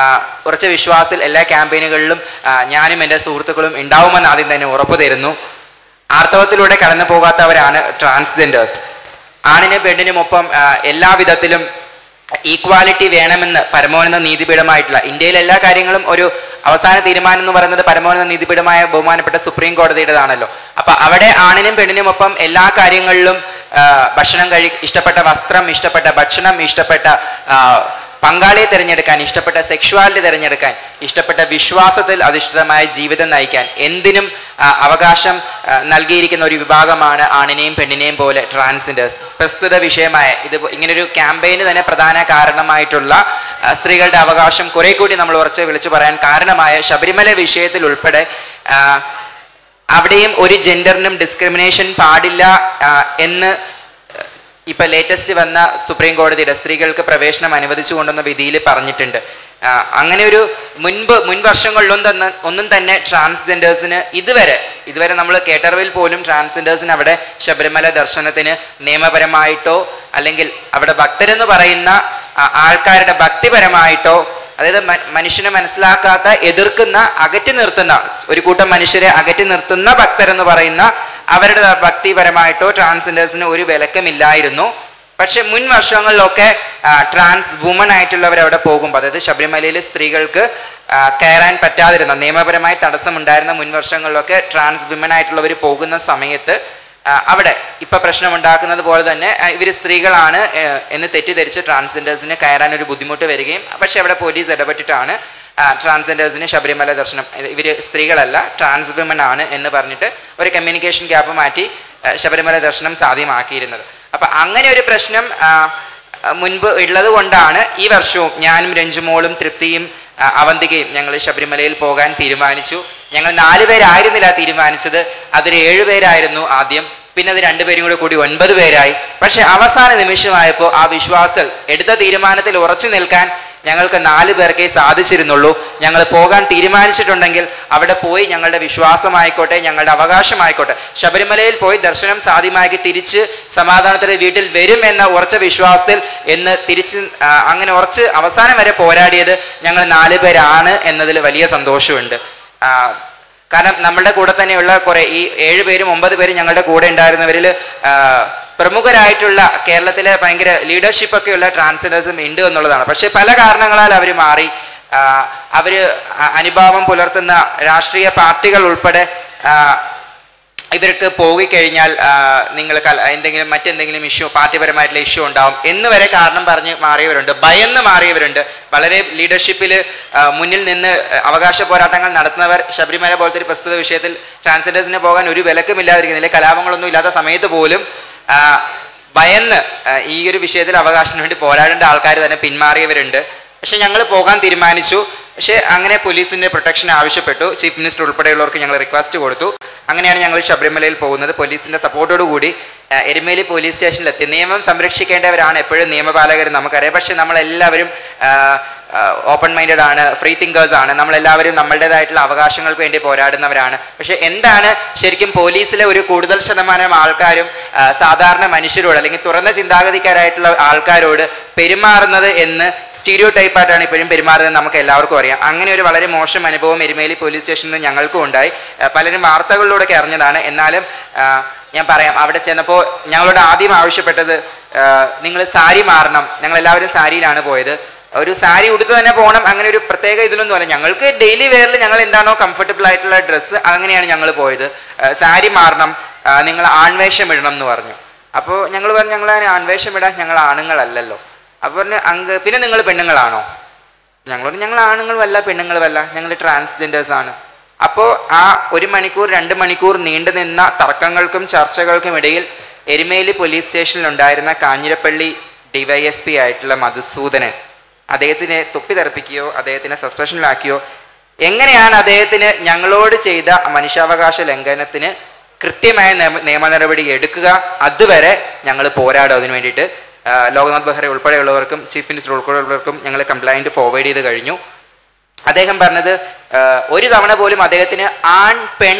ഉറച്ച വിശ്വാസത്തിൽ എല്ലാ ക്യാമ്പയിനുകളിലും ഞാനും എൻ്റെ സുഹൃത്തുക്കളും ഉണ്ടാവുമെന്ന് ആദ്യം തന്നെ ഉറപ്പു തരുന്നു. ആർത്തവത്തിലൂടെ കടന്നു പോകാത്തവരാണ് ട്രാൻസ്ജെൻഡേഴ്സ്. ആണിനും പെണ്ണിനുമൊപ്പം എല്ലാവിധത്തിലും ഈക്വാലിറ്റി വേണമെന്ന് പരമോന്നത നീതിപീഠമായിട്ടുള്ള, ഇന്ത്യയിലെ എല്ലാ കാര്യങ്ങളും ഒരു അവസാന തീരുമാനം എന്ന് പറയുന്നത് പരമോന്നത നീതിപീഠമായ ബഹുമാനപ്പെട്ട സുപ്രീം കോടതിയുടേതാണല്ലോ. അപ്പൊ അവിടെ ആണിനും പെണ്ണിനുമൊപ്പം എല്ലാ കാര്യങ്ങളിലും ഭക്ഷണം ഇഷ്ടപ്പെട്ട വസ്ത്രം, ഇഷ്ടപ്പെട്ട ഭക്ഷണം, ഇഷ്ടപ്പെട്ട പങ്കാളിയെ തിരഞ്ഞെടുക്കാൻ, ഇഷ്ടപ്പെട്ട സെക്ഷുവാലിറ്റി തിരഞ്ഞെടുക്കാൻ, ഇഷ്ടപ്പെട്ട വിശ്വാസത്തിൽ അധിഷ്ഠിതമായ ജീവിതം നയിക്കാൻ എന്തിനും അവകാശം നൽകിയിരിക്കുന്ന ഒരു വിഭാഗമാണ് ആണിനെയും പെണ്ണിനെയും പോലെ ട്രാൻസ്ജെൻഡേഴ്സ്. പ്രസ്തുത വിഷയമായ ഇങ്ങനൊരു ക്യാമ്പയിന് തന്നെ പ്രധാന കാരണമായിട്ടുള്ള സ്ത്രീകളുടെ അവകാശം കുറെ കൂടി നമ്മൾ ഉറച്ച് വിളിച്ചു പറയാൻ കാരണമായ ശബരിമല വിഷയത്തിൽ ഉൾപ്പെടെ അവിടെയും ഒരു ജെൻഡറിനും ഡിസ്ക്രിമിനേഷൻ പാടില്ല എന്ന് ഇപ്പൊ ലേറ്റസ്റ്റ് വന്ന സുപ്രീം കോടതിയുടെ സ്ത്രീകൾക്ക് പ്രവേശനം അനുവദിച്ചുകൊണ്ടെന്ന വിധിയിൽ പറഞ്ഞിട്ടുണ്ട്. അങ്ങനെ ഒരു മുൻ വർഷങ്ങളിലൊന്നും തന്നെ ട്രാൻസ്ജെൻഡേഴ്സിന് ഇതുവരെ നമ്മൾ കേട്ടറിവിൽ പോലും ട്രാൻസ്ജെൻഡേഴ്സിന് അവിടെ ശബരിമല ദർശനത്തിന് നിയമപരമായിട്ടോ അല്ലെങ്കിൽ അവിടെ ഭക്തരെന്ന് പറയുന്ന ആൾക്കാരുടെ ഭക്തിപരമായിട്ടോ, അതായത് മനുഷ്യനെ മനസ്സിലാക്കാത്ത, എതിർക്കുന്ന, അകറ്റി നിർത്തുന്ന ഒരു കൂട്ടം മനുഷ്യരെ അകറ്റി നിർത്തുന്ന ഭക്തരെന്ന് പറയുന്ന അവരുടെ ഭക്തിപരമായിട്ടോ ട്രാൻസ്ജെൻഡേഴ്സിന് ഒരു വിലക്കമില്ലായിരുന്നു. പക്ഷെ മുൻ വർഷങ്ങളിലൊക്കെ ട്രാൻസ് വുമൺ ആയിട്ടുള്ളവർ അവിടെ പോകുമ്പോൾ, അതായത് ശബരിമലയിൽ സ്ത്രീകൾക്ക് കയറാൻ പറ്റാതിരുന്ന, നിയമപരമായി തടസ്സമുണ്ടായിരുന്ന മുൻ വർഷങ്ങളിലൊക്കെ ട്രാൻസ് വിമൻ ആയിട്ടുള്ളവർ പോകുന്ന സമയത്ത് അവിടെ ഇപ്പൊ പ്രശ്നമുണ്ടാക്കുന്നത് പോലെ തന്നെ ഇവർ സ്ത്രീകളാണ് എന്ന് തെറ്റിദ്ധരിച്ച് ട്രാൻസ്ജെൻഡേഴ്സിന് കയറാൻ ഒരു ബുദ്ധിമുട്ട് വരികയും, പക്ഷെ അവിടെ പോലീസ് ഇടപെട്ടിട്ടാണ് ട്രാൻസ്ജെൻഡേഴ്സിന് ശബരിമല ദർശനം, ഇവർ സ്ത്രീകളല്ല ട്രാൻസ് വിമൻ ആണ് എന്ന് പറഞ്ഞിട്ട് ഒരു കമ്മ്യൂണിക്കേഷൻ ഗ്യാപ്പ് മാറ്റി ശബരിമല ദർശനം സാധ്യമാക്കിയിരുന്നത്. അപ്പൊ അങ്ങനെ ഒരു പ്രശ്നം മുൻപ് ഉള്ളത് കൊണ്ടാണ് ഈ വർഷവും ഞാനും രഞ്ജുമോളും തൃപ്തിയും അവന്തികയും ഞങ്ങൾ ശബരിമലയിൽ പോകാൻ തീരുമാനിച്ചു. ഞങ്ങൾ 4 പേരായിരുന്നില്ല തീരുമാനിച്ചത്, അതൊരു 7 പേരായിരുന്നു ആദ്യം, പിന്നെ അത് 2 പേരും കൂടി 9 പേരായി. പക്ഷെ അവസാന നിമിഷമായപ്പോൾ ആ വിശ്വാസത്തിൽ എടുത്ത തീരുമാനത്തിൽ ഉറച്ചു നിൽക്കാൻ ഞങ്ങൾക്ക് 4 പേർക്കേ സാധിച്ചിരുന്നുള്ളൂ. ഞങ്ങൾ പോകാൻ തീരുമാനിച്ചിട്ടുണ്ടെങ്കിൽ അവിടെ പോയി ഞങ്ങളുടെ വിശ്വാസമായിക്കോട്ടെ, ഞങ്ങളുടെ അവകാശമായിക്കോട്ടെ, ശബരിമലയിൽ പോയി ദർശനം സാധ്യമാക്കി തിരിച്ച് സമാധാനത്തോടെ വീട്ടിൽ വരും എന്ന ഉറച്ച വിശ്വാസത്തിൽ എന്ന് തിരിച്ച് അങ്ങനെ ഉറച്ച് അവസാനം വരെ പോരാടിയത് ഞങ്ങൾ 4 പേരാണ് എന്നതിൽ വലിയ സന്തോഷമുണ്ട്. കാരണം നമ്മളുടെ കൂടെ തന്നെയുള്ള കുറെ ഈ 7 പേരും 9 പേരും ഞങ്ങളുടെ കൂടെ ഉണ്ടായിരുന്നവരിൽ പ്രമുഖരായിട്ടുള്ള കേരളത്തിലെ ഭയങ്കര ലീഡർഷിപ്പൊക്കെയുള്ള ട്രാൻസ്ജെൻഡേഴ്സും ഉണ്ട് എന്നുള്ളതാണ്. പക്ഷെ പല കാരണങ്ങളാൽ അവർ മാറി. അവര് അനുഭാവം പുലർത്തുന്ന രാഷ്ട്രീയ പാർട്ടികൾ ഉൾപ്പെടെ ഇവർക്ക് പോയിക്കഴിഞ്ഞാൽ നിങ്ങൾ എന്തെങ്കിലും മറ്റെന്തെങ്കിലും ഇഷ്യൂ, പാർട്ടിപരമായിട്ടുള്ള ഇഷ്യൂ ഉണ്ടാവും എന്ന് വരെ കാരണം പറഞ്ഞ് മാറിയവരുണ്ട്, ഭയന്ന് മാറിയവരുണ്ട്. വളരെ ലീഡർഷിപ്പിൽ മുന്നിൽ നിന്ന് അവകാശ പോരാട്ടങ്ങൾ നടത്തുന്നവർ ശബരിമല പോലത്തെ ഒരു പ്രസ്തുത വിഷയത്തിൽ ട്രാൻസ്ജെൻഡേഴ്സിന് പോകാൻ ഒരു വിലക്കുമില്ലാതിരിക്കുന്നില്ല, കലാപങ്ങളൊന്നും ഇല്ലാത്ത സമയത്ത് പോലും ഭയന്ന് ഈ ഒരു വിഷയത്തിൽ അവകാശത്തിന് വേണ്ടി പോരാടേണ്ട ആൾക്കാർ തന്നെ പിന്മാറിയവരുണ്ട്. പക്ഷെ ഞങ്ങൾ പോകാൻ തീരുമാനിച്ചു. പക്ഷെ അങ്ങനെ പോലീസിന്റെ പ്രൊട്ടക്ഷൻ ആവശ്യപ്പെട്ടു. ചീഫ് മിനിസ്റ്റർ ഉൾപ്പെടെയുള്ളവർക്ക് ഞങ്ങൾ റിക്വസ്റ്റ് കൊടുത്തു. അങ്ങനെയാണ് ഞങ്ങൾ ശബരിമലയിൽ പോകുന്നത്. പോലീസിന്റെ സപ്പോർട്ടോടുകൂടി എരുമേലി പോലീസ് സ്റ്റേഷനിലെത്തി. നിയമം സംരക്ഷിക്കേണ്ടവരാണ് എപ്പോഴും നിയമപാലകർ, നമുക്കറിയാം. പക്ഷെ നമ്മളെല്ലാവരും ഓപ്പൺ മൈൻഡഡ് ആണ്, ഫ്രീ തിങ്കേഴ്സ് ആണ്, നമ്മളെല്ലാവരും നമ്മളുടേതായിട്ടുള്ള അവകാശങ്ങൾക്ക് വേണ്ടി പോരാടുന്നവരാണ്. പക്ഷെ എന്താണ് ശരിക്കും പോലീസിലെ ഒരു കൂടുതൽ ശതമാനം ആൾക്കാരും സാധാരണ മനുഷ്യരോട് അല്ലെങ്കിൽ തുറന്ന ചിന്താഗതിക്കാരായിട്ടുള്ള ആൾക്കാരോട് പെരുമാറുന്നത് എന്ന് സ്റ്റീരിയോ ടൈപ്പായിട്ടാണ് ഇപ്പോഴും പെരുമാറുന്നത് നമുക്ക് എല്ലാവർക്കും അറിയാം. അങ്ങനെ ഒരു വളരെ മോശം അനുഭവം എരുമേലി പോലീസ് സ്റ്റേഷനിൽ ഞങ്ങൾക്കും ഉണ്ടായി. പലരും വാർത്തകളിലൂടെ അറിഞ്ഞതാണ്. എന്നാലും ഞാൻ പറയാം, അവിടെ ചെന്നപ്പോൾ ഞങ്ങളോട് ആദ്യം ആവശ്യപ്പെട്ടത് നിങ്ങൾ സാരി മാറണം. ഞങ്ങളെല്ലാവരും സാരിയിലാണ് പോയത്. ഒരു സാരി ഉടുത്ത് തന്നെ പോകണം, അങ്ങനെ ഒരു പ്രത്യേക ഇതിലൊന്നും അല്ല. ഞങ്ങൾക്ക് ഡെയിലി വെയറിൽ ഞങ്ങൾ എന്താണോ കംഫർട്ടബിൾ ആയിട്ടുള്ള ഡ്രസ്സ് അങ്ങനെയാണ് ഞങ്ങൾ പോയത്. സാരി മാറണം, നിങ്ങൾ ആൺവേഷം ഇടണം എന്ന് പറഞ്ഞു. അപ്പോൾ ഞങ്ങൾ പറഞ്ഞു ഞങ്ങൾ ആൺവേഷം ഇടാൻ ഞങ്ങൾ ആണുങ്ങളല്ലല്ലോ. അപ്പോൾ പറഞ്ഞു പിന്നെ നിങ്ങൾ പെണ്ണുങ്ങളാണോ? ഞങ്ങളോട് ഞങ്ങൾ ആണുങ്ങളുമല്ല പെണ്ണുങ്ങളുമല്ല, ഞങ്ങൾ ട്രാൻസ്ജെൻഡേഴ്സ് ആണ്. അപ്പോൾ ആ 1 മണിക്കൂർ 2 മണിക്കൂർ നീണ്ടു നിന്ന തർക്കങ്ങൾക്കും ചർച്ചകൾക്കും ഇടയിൽ എരുമേലി പോലീസ് സ്റ്റേഷനിൽ ഉണ്ടായിരുന്ന കാഞ്ഞിരപ്പള്ളി DYSP ആയിട്ടുള്ള മധുസൂദനൻ അദ്ദേഹത്തിനെ തൊപ്പി തെറിപ്പിക്കുകയോ അദ്ദേഹത്തിനെ സസ്പെൻഷനിലാക്കിയോ, എങ്ങനെയാണ് അദ്ദേഹത്തിന് ഞങ്ങളോട് ചെയ്ത മനുഷ്യാവകാശ ലംഘനത്തിന് കൃത്യമായ നിയമ നടപടി എടുക്കുക, അതുവരെ ഞങ്ങൾ പോരാടും. അതിനു വേണ്ടിയിട്ട് ലോക്നാഥ് ബെഹ്റ ഉൾപ്പെടെയുള്ളവർക്കും ചീഫ് മിനിസ്റ്റർ ഉൾപ്പെടെയുള്ളവർക്കും ഞങ്ങൾ കംപ്ലൈൻറ്റ് ഫോർവേഡ് ചെയ്ത് കഴിഞ്ഞു. അദ്ദേഹം പറഞ്ഞത് ഒരു തവണ പോലും അദ്ദേഹത്തിന് ആൺ പെൺ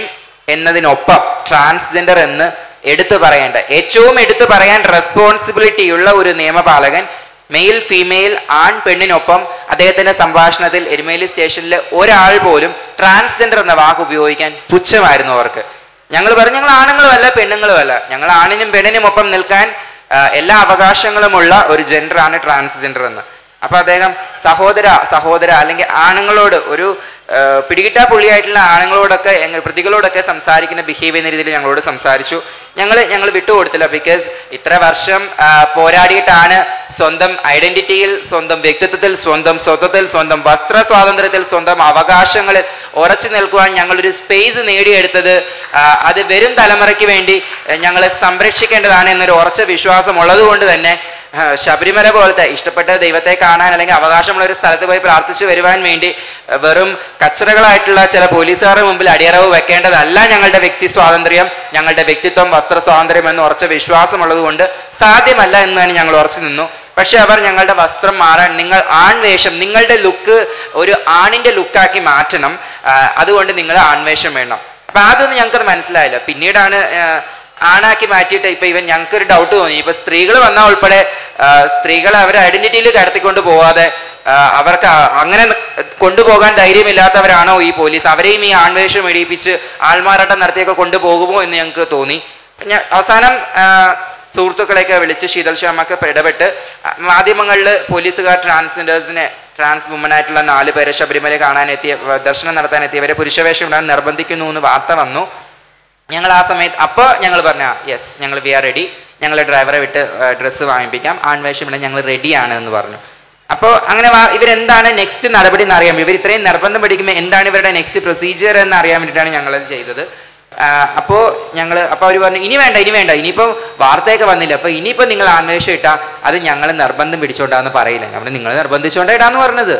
എന്നതിനൊപ്പം ട്രാൻസ്ജെൻഡർ എന്ന് ഏറ്റവും എടുത്തു പറയാൻ റെസ്പോൺസിബിലിറ്റി ഉള്ള ഒരു നിയമപാലകൻ മെയിൽ ഫീമെയിൽ ആൺ പെണ്ണിനൊപ്പം അദ്ദേഹത്തിന്റെ സംഭാഷണത്തിൽ എരുമേലി സ്റ്റേഷനിൽ ഒരാൾ പോലും ട്രാൻസ്ജെൻഡർ എന്ന വാക്ക് ഉപയോഗിക്കാൻ പുച്ഛമായിരുന്നു അവർക്ക്. ഞങ്ങൾ പറഞ്ഞു ഞങ്ങൾ ആണുങ്ങളുമല്ല പെണ്ണുങ്ങളുമല്ല, ഞങ്ങൾ ആണിനും പെണ്ണിനും ഒപ്പം നിൽക്കാൻ എല്ലാ അവകാശങ്ങളുമുള്ള ഒരു ജെൻഡറാണ് ട്രാൻസ്ജെൻഡർ എന്ന്. അപ്പൊ അദ്ദേഹം സഹോദര അല്ലെങ്കിൽ ആണുങ്ങളോട് ഒരു പിടികിട്ടാ പുള്ളിയായിട്ടുള്ള ആണുങ്ങളോടൊക്കെ പ്രതികളോടൊക്കെ സംസാരിക്കുന്ന ബിഹേവ് ചെയ്യുന്ന രീതിയിൽ ഞങ്ങളോട് സംസാരിച്ചു. ഞങ്ങൾ വിട്ടുകൊടുത്തില്ല. ബിക്കോസ് ഇത്ര വർഷം പോരാടിയിട്ടാണ് സ്വന്തം ഐഡന്റിറ്റിയിൽ, സ്വന്തം വ്യക്തിത്വത്തിൽ, സ്വന്തം സ്വത്വത്തിൽ, സ്വന്തം വസ്ത്ര സ്വാതന്ത്ര്യത്തിൽ, സ്വന്തം അവകാശങ്ങളിൽ ഉറച്ചു നിൽക്കുവാൻ ഞങ്ങളൊരു സ്പേസ് നേടിയെടുത്തത്. അത് വരും തലമുറയ്ക്ക് വേണ്ടി ഞങ്ങൾ സംരക്ഷിക്കേണ്ടതാണ് എന്നൊരു ഉറച്ച വിശ്വാസം ഉള്ളത് കൊണ്ട് തന്നെ ശബരിമല പോലത്തെ ഇഷ്ടപ്പെട്ട ദൈവത്തെ കാണാൻ അല്ലെങ്കിൽ അവകാശമുള്ള ഒരു സ്ഥലത്ത് പോയി പ്രാർത്ഥിച്ചു വരുവാൻ വേണ്ടി വെറും കച്ചറകളായിട്ടുള്ള ചില പോലീസുകാരുടെ മുമ്പിൽ അടിയറവ് വെക്കേണ്ടതല്ല ഞങ്ങളുടെ വ്യക്തി സ്വാതന്ത്ര്യം, ഞങ്ങളുടെ വ്യക്തിത്വം, വസ്ത്ര സ്വാതന്ത്ര്യം എന്ന് ഉറച്ച വിശ്വാസമുള്ളത് കൊണ്ട് സാധ്യമല്ല എന്ന് തന്നെ ഞങ്ങൾ ഉറച്ചു നിന്നു. പക്ഷെ അവർ ഞങ്ങളുടെ വസ്ത്രം മാറാൻ, നിങ്ങൾ ആൺവേഷം, നിങ്ങളുടെ ലുക്ക് ഒരു ആണിന്റെ ലുക്കാക്കി മാറ്റണം, അതുകൊണ്ട് നിങ്ങൾ ആൺവേഷം വേണം. അപ്പൊ അതൊന്നും ഞങ്ങൾക്കത് മനസ്സിലായില്ല. പിന്നീടാണ് ആണാക്കി മാറ്റിയിട്ട് ഇപ്പൊ ഇവൻ ഞങ്ങൾക്കൊരു ഡൗട്ട് തോന്നി. ഇപ്പൊ സ്ത്രീകൾ വന്നാൽ ഉൾപ്പെടെ സ്ത്രീകളെ അവരുടെ ഐഡന്റിറ്റിയിൽ കടത്തിക്കൊണ്ട് പോവാതെ അവർക്ക് അങ്ങനെ കൊണ്ടുപോകാൻ ധൈര്യമില്ലാത്തവരാണോ ഈ പോലീസ്? അവരെയും ഈ ആൺവേഷം ഇടിയിപ്പിച്ച് ആൾമാറാട്ടം നടത്തിയൊക്കെ കൊണ്ടുപോകുമോ എന്ന് ഞങ്ങൾക്ക് തോന്നി. അവസാനം സുഹൃത്തുക്കളെയൊക്കെ വിളിച്ച് ശീതൽ ശർമ്മക്ക് ഇടപെട്ട് മാധ്യമങ്ങളിൽ പോലീസുകാർ ട്രാൻസ് വുമൺ ആയിട്ടുള്ള 4 പേരെ ശബരിമല കാണാനെത്തിയ, ദർശനം നടത്താനെത്തിയവരെ പുരുഷവേഷം ഇടാൻ നിർബന്ധിക്കുന്നു എന്ന് വാർത്ത വന്നു. ഞങ്ങൾ ആ സമയത്ത് അപ്പോൾ ഞങ്ങൾ പറഞ്ഞ യെസ്, ഞങ്ങൾ വി ആർ റെഡി, ഞങ്ങൾ ഡ്രൈവറെ വിട്ട് ഡ്രസ്സ് വാങ്ങിപ്പിക്കാം, ആൺവേഷം ഇടാൻ ഞങ്ങൾ റെഡിയാണ് എന്ന് പറഞ്ഞു. അപ്പോൾ അങ്ങനെ ഇവരെന്താണ് നെക്സ്റ്റ് നടപടി എന്ന് അറിയാൻ, ഇവർ ഇത്രയും നിർബന്ധം പിടിക്കുമ്പോൾ എന്താണ് ഇവരുടെ നെക്സ്റ്റ് പ്രൊസീജിയർ എന്ന് അറിയാൻ വേണ്ടിയിട്ടാണ് ഞങ്ങളത് ചെയ്തത്. അപ്പോൾ അവർ പറഞ്ഞു ഇനി വേണ്ട, ഇനിയിപ്പോൾ വാർത്തയൊക്കെ വന്നില്ല, അപ്പോൾ ഇനിയിപ്പോൾ നിങ്ങൾ ആൺവേഷം ഇട്ടാൽ അത് ഞങ്ങൾ നിർബന്ധം പിടിച്ചോണ്ടാന്ന് പറയില്ല. നമ്മൾ നിങ്ങൾ നിർബന്ധിച്ചോണ്ടാ ഇടാന്ന് പറഞ്ഞത്,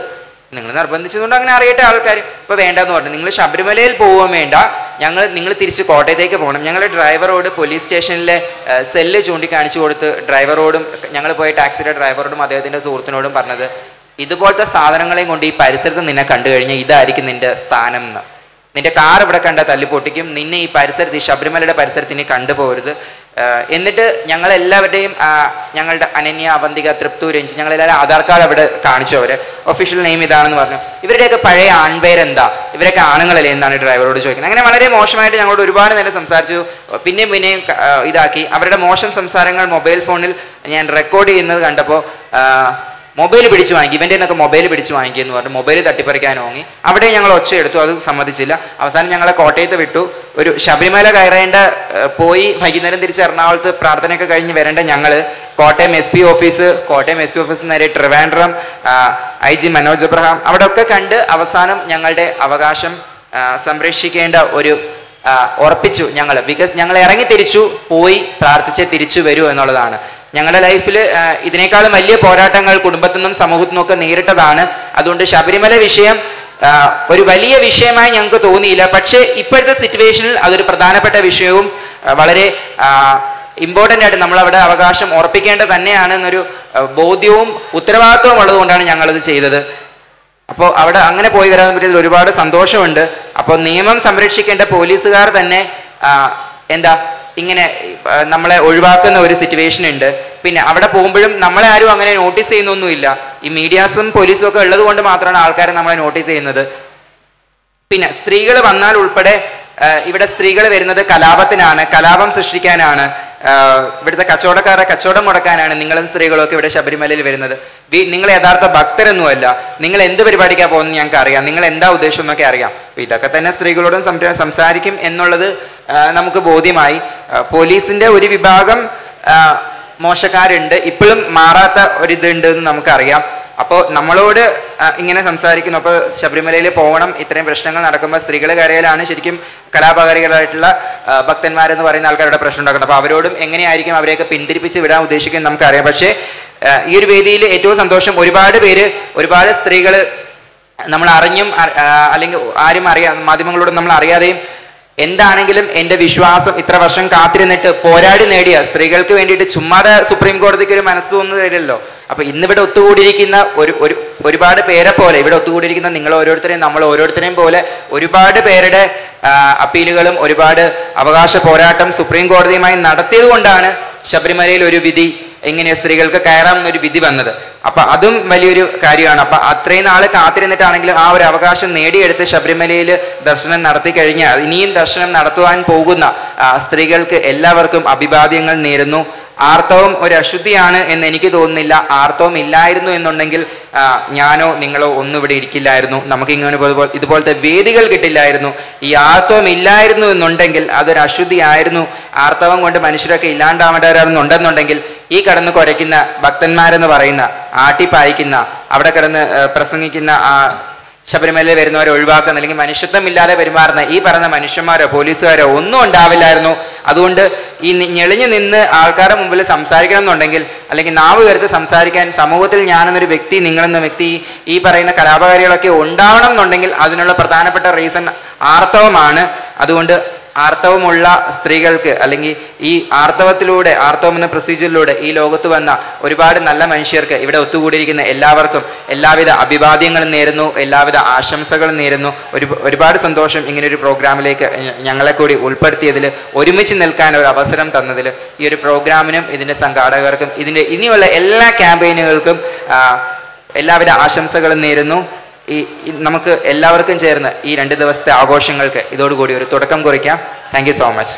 നിങ്ങൾ നിർബന്ധിച്ചതുകൊണ്ട് അങ്ങനെ അറിയട്ടെ ആൾക്കാർ. ഇപ്പോൾ വേണ്ടെന്ന് പറഞ്ഞു. നിങ്ങൾ ശബരിമലയിൽ പോവുകയും വേണ്ട, നിങ്ങൾ തിരിച്ച് കോട്ടയത്തേക്ക് പോകണം. ഞങ്ങളുടെ ഡ്രൈവറോട് പോലീസ് സ്റ്റേഷനിലെ സെല്ല് ചൂണ്ടിക്കാണിച്ചു കൊടുത്ത് ഡ്രൈവറോടും ഞങ്ങൾ പോയ ടാക്സിയുടെ ഡ്രൈവറോടും അദ്ദേഹത്തിൻ്റെ സുഹൃത്തിനോടും പറഞ്ഞത്, ഇതുപോലത്തെ സാധനങ്ങളെയും കൊണ്ട് ഈ പരിസരത്ത് നിന്നെ കണ്ടു കഴിഞ്ഞാൽ ഇതായിരിക്കും നിന്റെ സ്ഥാനം എന്ന്. നിന്റെ കാർ ഇവിടെ കണ്ട തല്ലി പൊട്ടിക്കും, നിന്നെ ഈ പരിസരത്ത്, ഈ ശബരിമലയുടെ പരിസരത്ത് ഇനി കണ്ടുപോകരുത്. എന്നിട്ട് ഞങ്ങളെല്ലാവരുടെയും ഞങ്ങളുടെ അനന്യ, അവന്തിക, തൃപ്തു, രഞ്ജി, ഞങ്ങളെല്ലാവരും ആധാർ കാർഡ് അവിടെ കാണിച്ചു. അവർ ഒഫീഷ്യൽ നെയിം ഇതാണെന്ന് പറഞ്ഞു. ഇവരുടെയൊക്കെ പഴയ ആൺപേരെന്താ, ഇവരൊക്കെ ആണുങ്ങളല്ലേ എന്നാണ് ഡ്രൈവറോട് ചോദിക്കുന്നത്. അങ്ങനെ വളരെ മോശമായിട്ട് ഞങ്ങളോട് ഒരുപാട് നേരം സംസാരിച്ചു. പിന്നെയും ഇതാക്കി. അവരുടെ മോശം സംസാരങ്ങൾ മൊബൈൽ ഫോണിൽ ഞാൻ റെക്കോർഡ് ചെയ്യുന്നത് കണ്ടപ്പോൾ മൊബൈൽ പിടിച്ചു വാങ്ങി, ഇവൻ്റെ എന്നൊക്കെ മൊബൈൽ പിടിച്ചു വാങ്ങിയെന്ന് പറഞ്ഞു. മൊബൈൽ തട്ടിപ്പറിക്കാൻ വാങ്ങി. അവിടെ ഞങ്ങൾ ഒച്ചയെടുത്തു, അത് സമ്മതിച്ചില്ല. അവസാനം ഞങ്ങളെ കോട്ടയത്ത് വിട്ടു. ഒരു ശബരിമല കയറേണ്ട പോയി വൈകുന്നേരം തിരിച്ച് എറണാകുളത്ത് പ്രാർത്ഥനയൊക്കെ കഴിഞ്ഞ് വരേണ്ട ഞങ്ങൾ കോട്ടയം എസ് പി ഓഫീസ് നേരെ ട്രിവാൻഡ്രം IG മനോജ് എബ്രഹാം അവിടെ ഒക്കെ കണ്ട് അവസാനം ഞങ്ങളുടെ അവകാശം സംരക്ഷിക്കേണ്ട ഒരു ഉറപ്പിച്ചു ഞങ്ങൾ. ബിക്കോസ് ഞങ്ങൾ ഇറങ്ങി തിരിച്ചു പോയി പ്രാർത്ഥിച്ചേ തിരിച്ചു വരൂ എന്നുള്ളതാണ്. ഞങ്ങളുടെ ലൈഫിൽ ഇതിനേക്കാളും വലിയ പോരാട്ടങ്ങൾ കുടുംബത്തിൽ നിന്നും സമൂഹത്തിൽ നിന്നും ഒക്കെ നേരിട്ടതാണ്. അതുകൊണ്ട് ശബരിമല വിഷയം ഒരു വലിയ വിഷയമായി ഞങ്ങൾക്ക് തോന്നിയില്ല. പക്ഷേ ഇപ്പോഴത്തെ സിറ്റുവേഷനിൽ അതൊരു പ്രധാനപ്പെട്ട വിഷയവും വളരെ ഇമ്പോർട്ടൻ്റ് ആയിട്ട് നമ്മളവിടെ അവകാശം ഉറപ്പിക്കേണ്ടത് തന്നെയാണ് എന്നൊരു ബോധ്യവും ഉത്തരവാദിത്വവും ഉള്ളതുകൊണ്ടാണ് ഞങ്ങളത് ചെയ്തത്. അപ്പോൾ അവിടെ അങ്ങനെ പോയി വരാൻ പറ്റിയതിൽ ഒരുപാട് സന്തോഷമുണ്ട്. അപ്പോൾ നിയമം സംരക്ഷിക്കേണ്ട പോലീസുകാർ തന്നെ ഇങ്ങനെ നമ്മളെ ഒഴിവാക്കുന്ന ഒരു സിറ്റുവേഷൻ ഉണ്ട്. പിന്നെ അവിടെ പോകുമ്പോഴും നമ്മളെ ആരും അങ്ങനെ നോട്ടീസ് ചെയ്യുന്നൊന്നുമില്ല. ഈ മീഡിയാസും പോലീസും ഒക്കെ ഉള്ളത് കൊണ്ട് മാത്രമാണ് ആൾക്കാരെ നമ്മളെ നോട്ടീസ് ചെയ്യുന്നത്. പിന്നെ സ്ത്രീകൾ വന്നാൽ ഉൾപ്പെടെ ഇവിടെ സ്ത്രീകൾ വരുന്നത് കലാപത്തിനാണ്, കലാപം സൃഷ്ടിക്കാനാണ്, ഇവിടുത്തെ കച്ചവടക്കാരെ കച്ചവടം മുടക്കാനാണ് നിങ്ങളും സ്ത്രീകളൊക്കെ ഇവിടെ ശബരിമലയിൽ വരുന്നത്. നിങ്ങൾ യഥാർത്ഥ ഭക്തരൊന്നുമല്ല. നിങ്ങൾ എന്ത് പരിപാടിക്കാണ് പോകുന്നത് ഞങ്ങൾക്ക് അറിയാം, നിങ്ങൾ എന്താ ഉദ്ദേശം എന്നൊക്കെ അറിയാം. അപ്പോൾ ഇതൊക്കെ തന്നെ സ്ത്രീകളോടും സംസാരിക്കും എന്നുള്ളത് നമുക്ക് ബോധ്യമായി. പോലീസിൻ്റെ ഒരു വിഭാഗം മോശക്കാരുണ്ട്, ഇപ്പോഴും മാറാത്ത ഒരിതുണ്ട് എന്ന് നമുക്കറിയാം. അപ്പോൾ നമ്മളോട് ഇങ്ങനെ സംസാരിക്കുന്നു. അപ്പോൾ ശബരിമലയിൽ പോകണം, ഇത്രയും പ്രശ്നങ്ങൾ നടക്കുമ്പോൾ സ്ത്രീകൾ കരയിലാണ് ശരിക്കും കലാപകാരികളായിട്ടുള്ള ഭക്തന്മാരെന്ന് പറയുന്ന ആൾക്കാരുടെ പ്രശ്നം ഉണ്ടാക്കുന്നത്. അപ്പോൾ അവരോടും എങ്ങനെയായിരിക്കും അവരെയൊക്കെ പിന്തിരിപ്പിച്ച് വിടാൻ ഉദ്ദേശിക്കുന്നത് നമുക്കറിയാം. പക്ഷേ ഈ ഒരു വേദിയിൽ ഏറ്റവും സന്തോഷം, ഒരുപാട് സ്ത്രീകൾ നമ്മൾ അറിഞ്ഞും അല്ലെങ്കിൽ ആരും മാധ്യമങ്ങളോട് നമ്മൾ അറിയാതെയും എന്താണെങ്കിലും എൻ്റെ വിശ്വാസം ഇത്ര വർഷം കാത്തിരുന്നിട്ട് പോരാടി നേടിയ സ്ത്രീകൾക്ക് വേണ്ടിയിട്ട് ചുമ്മാതെ സുപ്രീം കോടതിക്ക് ഒരു മനസ്സ് ഒന്നും തരില്ലല്ലോ. അപ്പൊ ഇന്നിവിടെ ഒത്തുകൂടിയിരിക്കുന്ന ഒരുപാട് പേരെ പോലെ ഇവിടെ ഒത്തുകൂടിയിരിക്കുന്ന നിങ്ങൾ ഓരോരുത്തരെയും നമ്മൾ ഓരോരുത്തരെയും പോലെ ഒരുപാട് പേരുടെ അപ്പീലുകളും ഒരുപാട് അവകാശ പോരാട്ടം സുപ്രീം കോടതിയുമായി നടത്തിയത് കൊണ്ടാണ് ശബരിമലയിൽ ഒരു വിധി എങ്ങനെ സ്ത്രീകൾക്ക് കയറാം എന്നൊരു വിധി വന്നത്. അപ്പൊ അതും വലിയൊരു കാര്യമാണ്. അപ്പൊ അത്രയും നാള് കാത്തിരുന്നിട്ടാണെങ്കിലും ആ ഒരു അവകാശം നേടിയെടുത്ത് ശബരിമലയിൽ ദർശനം നടത്തി കഴിഞ്ഞാൽ ഇനിയും ദർശനം നടത്തുവാൻ പോകുന്ന സ്ത്രീകൾക്ക് എല്ലാവർക്കും അഭിവാദ്യങ്ങൾ നേരുന്നു. ആർത്തവം ഒരു അശുദ്ധിയാണ് എന്ന് എനിക്ക് തോന്നുന്നില്ല. ആർത്തവം ഇല്ലായിരുന്നു എന്നുണ്ടെങ്കിൽ ഞാനോ നിങ്ങളോ ഒന്നും ഇവിടെ ഇരിക്കില്ലായിരുന്നു. നമുക്ക് ഇങ്ങനെ ഇതുപോലത്തെ വേദികൾ കിട്ടില്ലായിരുന്നു. ഈ ആർത്തവം ഇല്ലായിരുന്നു എന്നുണ്ടെങ്കിൽ അതൊരു അശുദ്ധിയായിരുന്നു. ആർത്തവം കൊണ്ട് മനുഷ്യരൊക്കെ ഇല്ലാണ്ടാവേണ്ടവരുണ്ടെന്നുണ്ടെങ്കിൽ ഈ കടന്ന് കുരയ്ക്കുന്ന ഭക്തന്മാരെന്ന് പറയുന്ന ആട്ടിപ്പായിക്കുന്ന അവിടെ കിടന്ന് പ്രസംഗിക്കുന്ന ശബരിമലയിൽ വരുന്നവരെ ഒഴിവാക്കുന്ന അല്ലെങ്കിൽ മനുഷ്യത്വമില്ലാതെ പെരുമാറുന്ന ഈ പറയുന്ന മനുഷ്യന്മാരോ പോലീസുകാരോ ഒന്നും ഉണ്ടാവില്ലായിരുന്നു. അതുകൊണ്ട് ഈ ഞെളിഞ്ഞു നിന്ന് ആൾക്കാരുടെ മുമ്പിൽ സംസാരിക്കണം എന്നുണ്ടെങ്കിൽ, അല്ലെങ്കിൽ നാവ് കരുത്ത് സംസാരിക്കാൻ സമൂഹത്തിൽ ഞാനെന്നൊരു വ്യക്തി, നിങ്ങളെന്ന വ്യക്തി, ഈ പറയുന്ന കലാപകാരികളൊക്കെ ഉണ്ടാവണം എന്നുണ്ടെങ്കിൽ അതിനുള്ള പ്രധാനപ്പെട്ട റീസൺ ആർത്തവമാണ്. അതുകൊണ്ട് ആർത്തവമുള്ള സ്ത്രീകൾക്ക്, അല്ലെങ്കിൽ ഈ ആർത്തവത്തിലൂടെ, ആർത്തവം എന്ന പ്രൊസീജിയറിലൂടെ ഈ ലോകത്ത് വന്ന ഒരുപാട് നല്ല മനുഷ്യർക്ക്, ഇവിടെ ഒത്തുകൂടിയിരിക്കുന്ന എല്ലാവർക്കും എല്ലാവിധ അഭിവാദ്യങ്ങളും നേരുന്നു, എല്ലാവിധ ആശംസകളും നേരുന്നു. ഒരുപാട് സന്തോഷം ഇങ്ങനൊരു പ്രോഗ്രാമിലേക്ക് ഞങ്ങളെ കൂടി ഉൾപ്പെടുത്തിയതിൽ, ഒരുമിച്ച് നിൽക്കാൻ ഒരു അവസരം തന്നതിൽ ഈ ഒരു പ്രോഗ്രാമിനും ഇതിൻ്റെ സംഘാടകർക്കും ഇതിൻ്റെ ഇനിയുള്ള എല്ലാ ക്യാമ്പയിനുകൾക്കും എല്ലാവിധ ആശംസകളും നേരുന്നു. നമുക്ക് എല്ലാവർക്കും ചേർന്ന് ഈ 2 ദിവസത്തെ ആഘോഷങ്ങൾക്ക് ഇതോടുകൂടി ഒരു തുടക്കം കുറിക്കാം. Thank you so much.